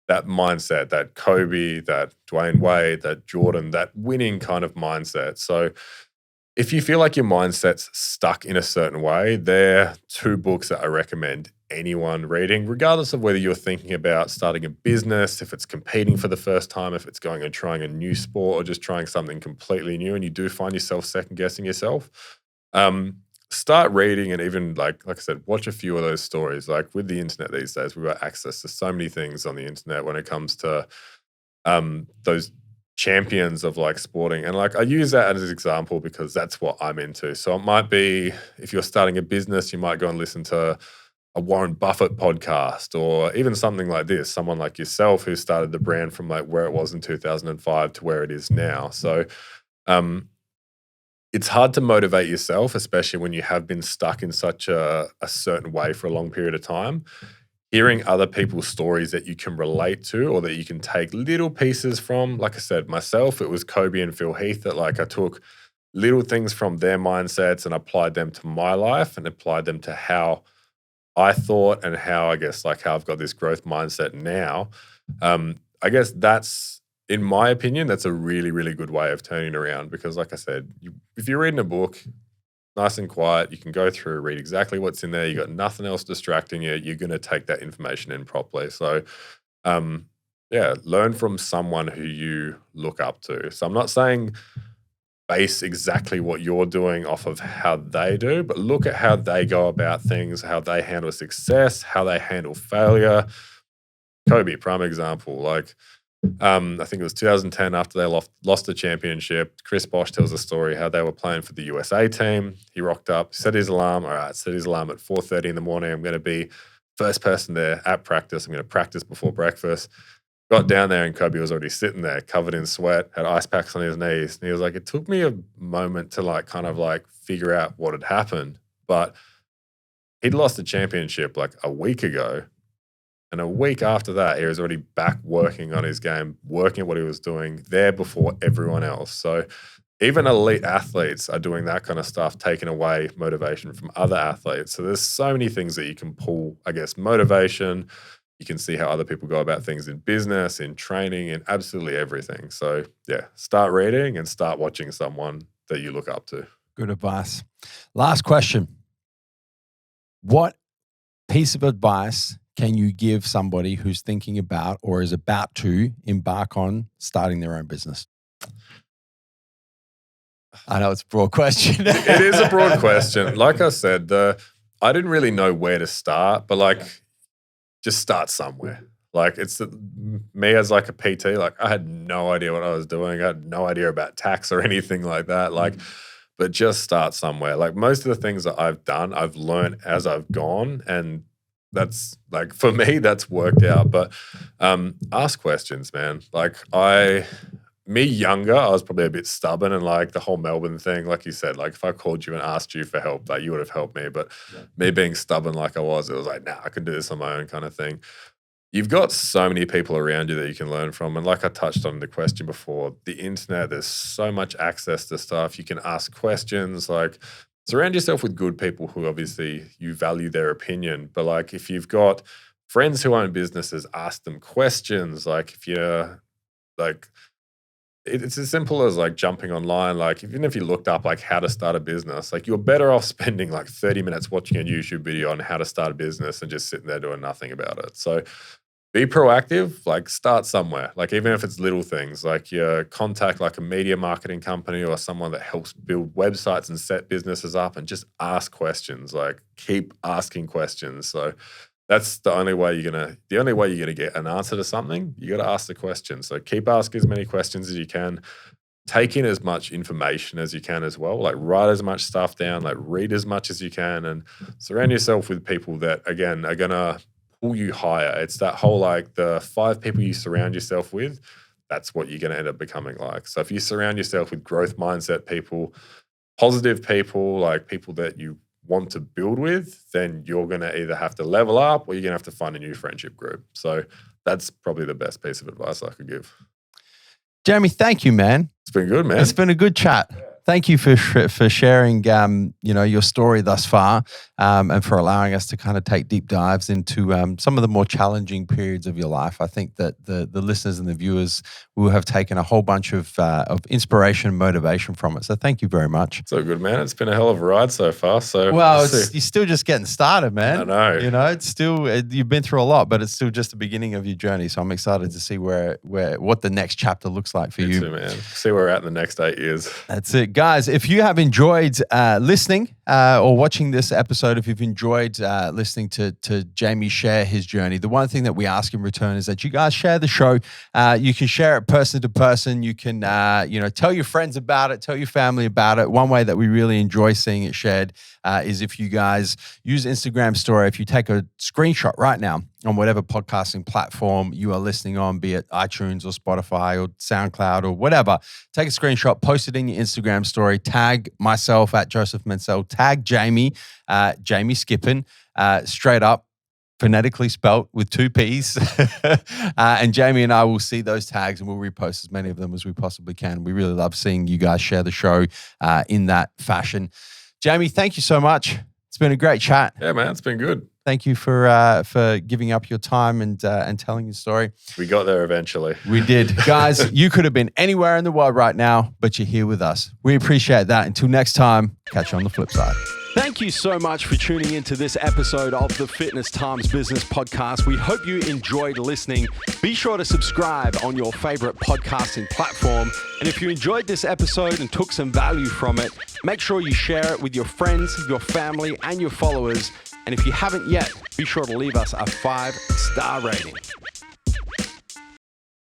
mindset, that Kobe, that Dwayne Wade, that Jordan, that winning kind of mindset. So if you feel like your mindset's stuck in a certain way, they're 2 books that I recommend anyone reading, regardless of whether you're thinking about starting a business, if it's competing for the first time, if it's going and trying a new sport or just trying something completely new and you do find yourself second guessing yourself. Start reading and even like I said, watch a few of those stories. Like with the internet these days, we've got access to so many things on the internet when it comes to those champions of like sporting. And like I use that as an example because that's what I'm into. So it might be if you're starting a business, you might go and listen to a Warren Buffett podcast or even something like this, someone like yourself who started the brand from like where it was in 2005 to where it is now. So it's hard to motivate yourself, especially when you have been stuck in such a certain way for a long period of time. Hearing other people's stories that you can relate to or that you can take little pieces from, like I said, myself, it was Kobe and Phil Heath that like I took little things from their mindsets and applied them to my life and applied them to how I thought and how I guess like how I've got this growth mindset now. I guess that's, in my opinion, that's a really, really good way of turning it around because like I said, if you're reading a book, nice and quiet, you can go through, read exactly what's in there. You got nothing else distracting you. You're going to take that information in properly. So, learn from someone who you look up to. So I'm not saying base exactly what you're doing off of how they do, but look at how they go about things, how they handle success, how they handle failure. Kobe, prime example. Like I think it was 2010 after they lost the championship. Chris Bosh tells a story how they were playing for the USA team. He rocked up, set his alarm. All right, set his alarm at 4:30 in the morning. I'm going to be first person there at practice. I'm going to practice before breakfast. Got down there and Kobe was already sitting there covered in sweat, had ice packs on his knees. And he was like, it took me a moment to like kind of like figure out what had happened. But he'd lost the championship like a week ago. And a week after that, he was already back working on his game, working at what he was doing there before everyone else. So even elite athletes are doing that kind of stuff, taking away motivation from other athletes. So there's so many things that you can pull, I guess, motivation. You can see how other people go about things in business, in training, in absolutely everything. So yeah, start reading and start watching someone that you look up to. Good advice. Last question. What piece of advice can you give somebody who's thinking about or is about to embark on starting their own business? I know it's a broad question. It is a broad question. Like I said, I didn't really know where to start, but like just start somewhere. Like it's me as like a PT, like I had no idea what I was doing. I had no idea about tax or anything like that. Like, but just start somewhere. Like most of the things that I've done, I've learned as I've gone, and that's like, for me, that's worked out. But ask questions, man. Like me younger, I was probably a bit stubborn, and like the whole Melbourne thing, like you said, like if I called you and asked you for help, like you would have helped me. But me being stubborn like I was, it was like, nah, I can do this on my own kind of thing. You've got so many people around you that you can learn from. And like I touched on the question before, the internet, there's so much access to stuff. You can ask questions, like surround yourself with good people who obviously you value their opinion. But like if you've got friends who own businesses, ask them questions. Like if you're like, it's as simple as like jumping online. Like even if you looked up like how to start a business, like you're better off spending like 30 minutes watching a YouTube video on how to start a business and just sitting there doing nothing about it. So be proactive, like start somewhere. Like even if it's little things, like you contact like a media marketing company or someone that helps build websites and set businesses up, and just ask questions. Like keep asking questions. So that's the only way you're gonna get an answer to something. You got to ask the question. So keep asking as many questions as you can. Take in as much information as you can as well. Like write as much stuff down. Like read as much as you can, and surround yourself with people that again are gonna pull you higher. It's that whole like the 5 people you surround yourself with. That's what you're gonna end up becoming like. So if you surround yourself with growth mindset people, positive people, like people that you want to build with, then you're going to either have to level up or you're going to have to find a new friendship group. So that's probably the best piece of advice I could give. Jamie, thank you, man. It's been good, man. It's been a good chat. Thank you for sharing, your story thus far, and for allowing us to kind of take deep dives into some of the more challenging periods of your life. I think that the listeners and the viewers will have taken a whole bunch of inspiration and motivation from it. So thank you very much. So good, man. It's been a hell of a ride so far. So well, you're still just getting started, man. I know. You know, it's still you've been through a lot, but it's still just the beginning of your journey. So I'm excited to see what the next chapter looks like for you. Too, man. See where we're at in the next 8 years. That's it. Guys, if you have enjoyed listening or watching this episode, if you've enjoyed listening to Jamie share his journey, the one thing that we ask in return is that you guys share the show. You can share it person to person. You can, tell your friends about it, tell your family about it. One way that we really enjoy seeing it shared is if you guys use Instagram story. If you take a screenshot right now on whatever podcasting platform you are listening on, be it iTunes or Spotify or SoundCloud or whatever, take a screenshot, post it in your Instagram story, tag myself at Joseph Mencel, tag Jamie, Jamie Skippen, straight up, phonetically spelt with 2 P's. And Jamie and I will see those tags and we'll repost as many of them as we possibly can. We really love seeing you guys share the show in that fashion. Jamie, thank you so much. It's been a great chat. Yeah, man, it's been good. Thank you for giving up your time and telling your story. We got there eventually. We did. Guys, you could have been anywhere in the world right now, but you're here with us. We appreciate that. Until next time, catch you on the flip side. Thank you so much for tuning into this episode of the Fitness Times Business Podcast. We hope you enjoyed listening. Be sure to subscribe on your favorite podcasting platform. And if you enjoyed this episode and took some value from it, make sure you share it with your friends, your family, and your followers. And if you haven't yet, be sure to leave us a 5-star rating.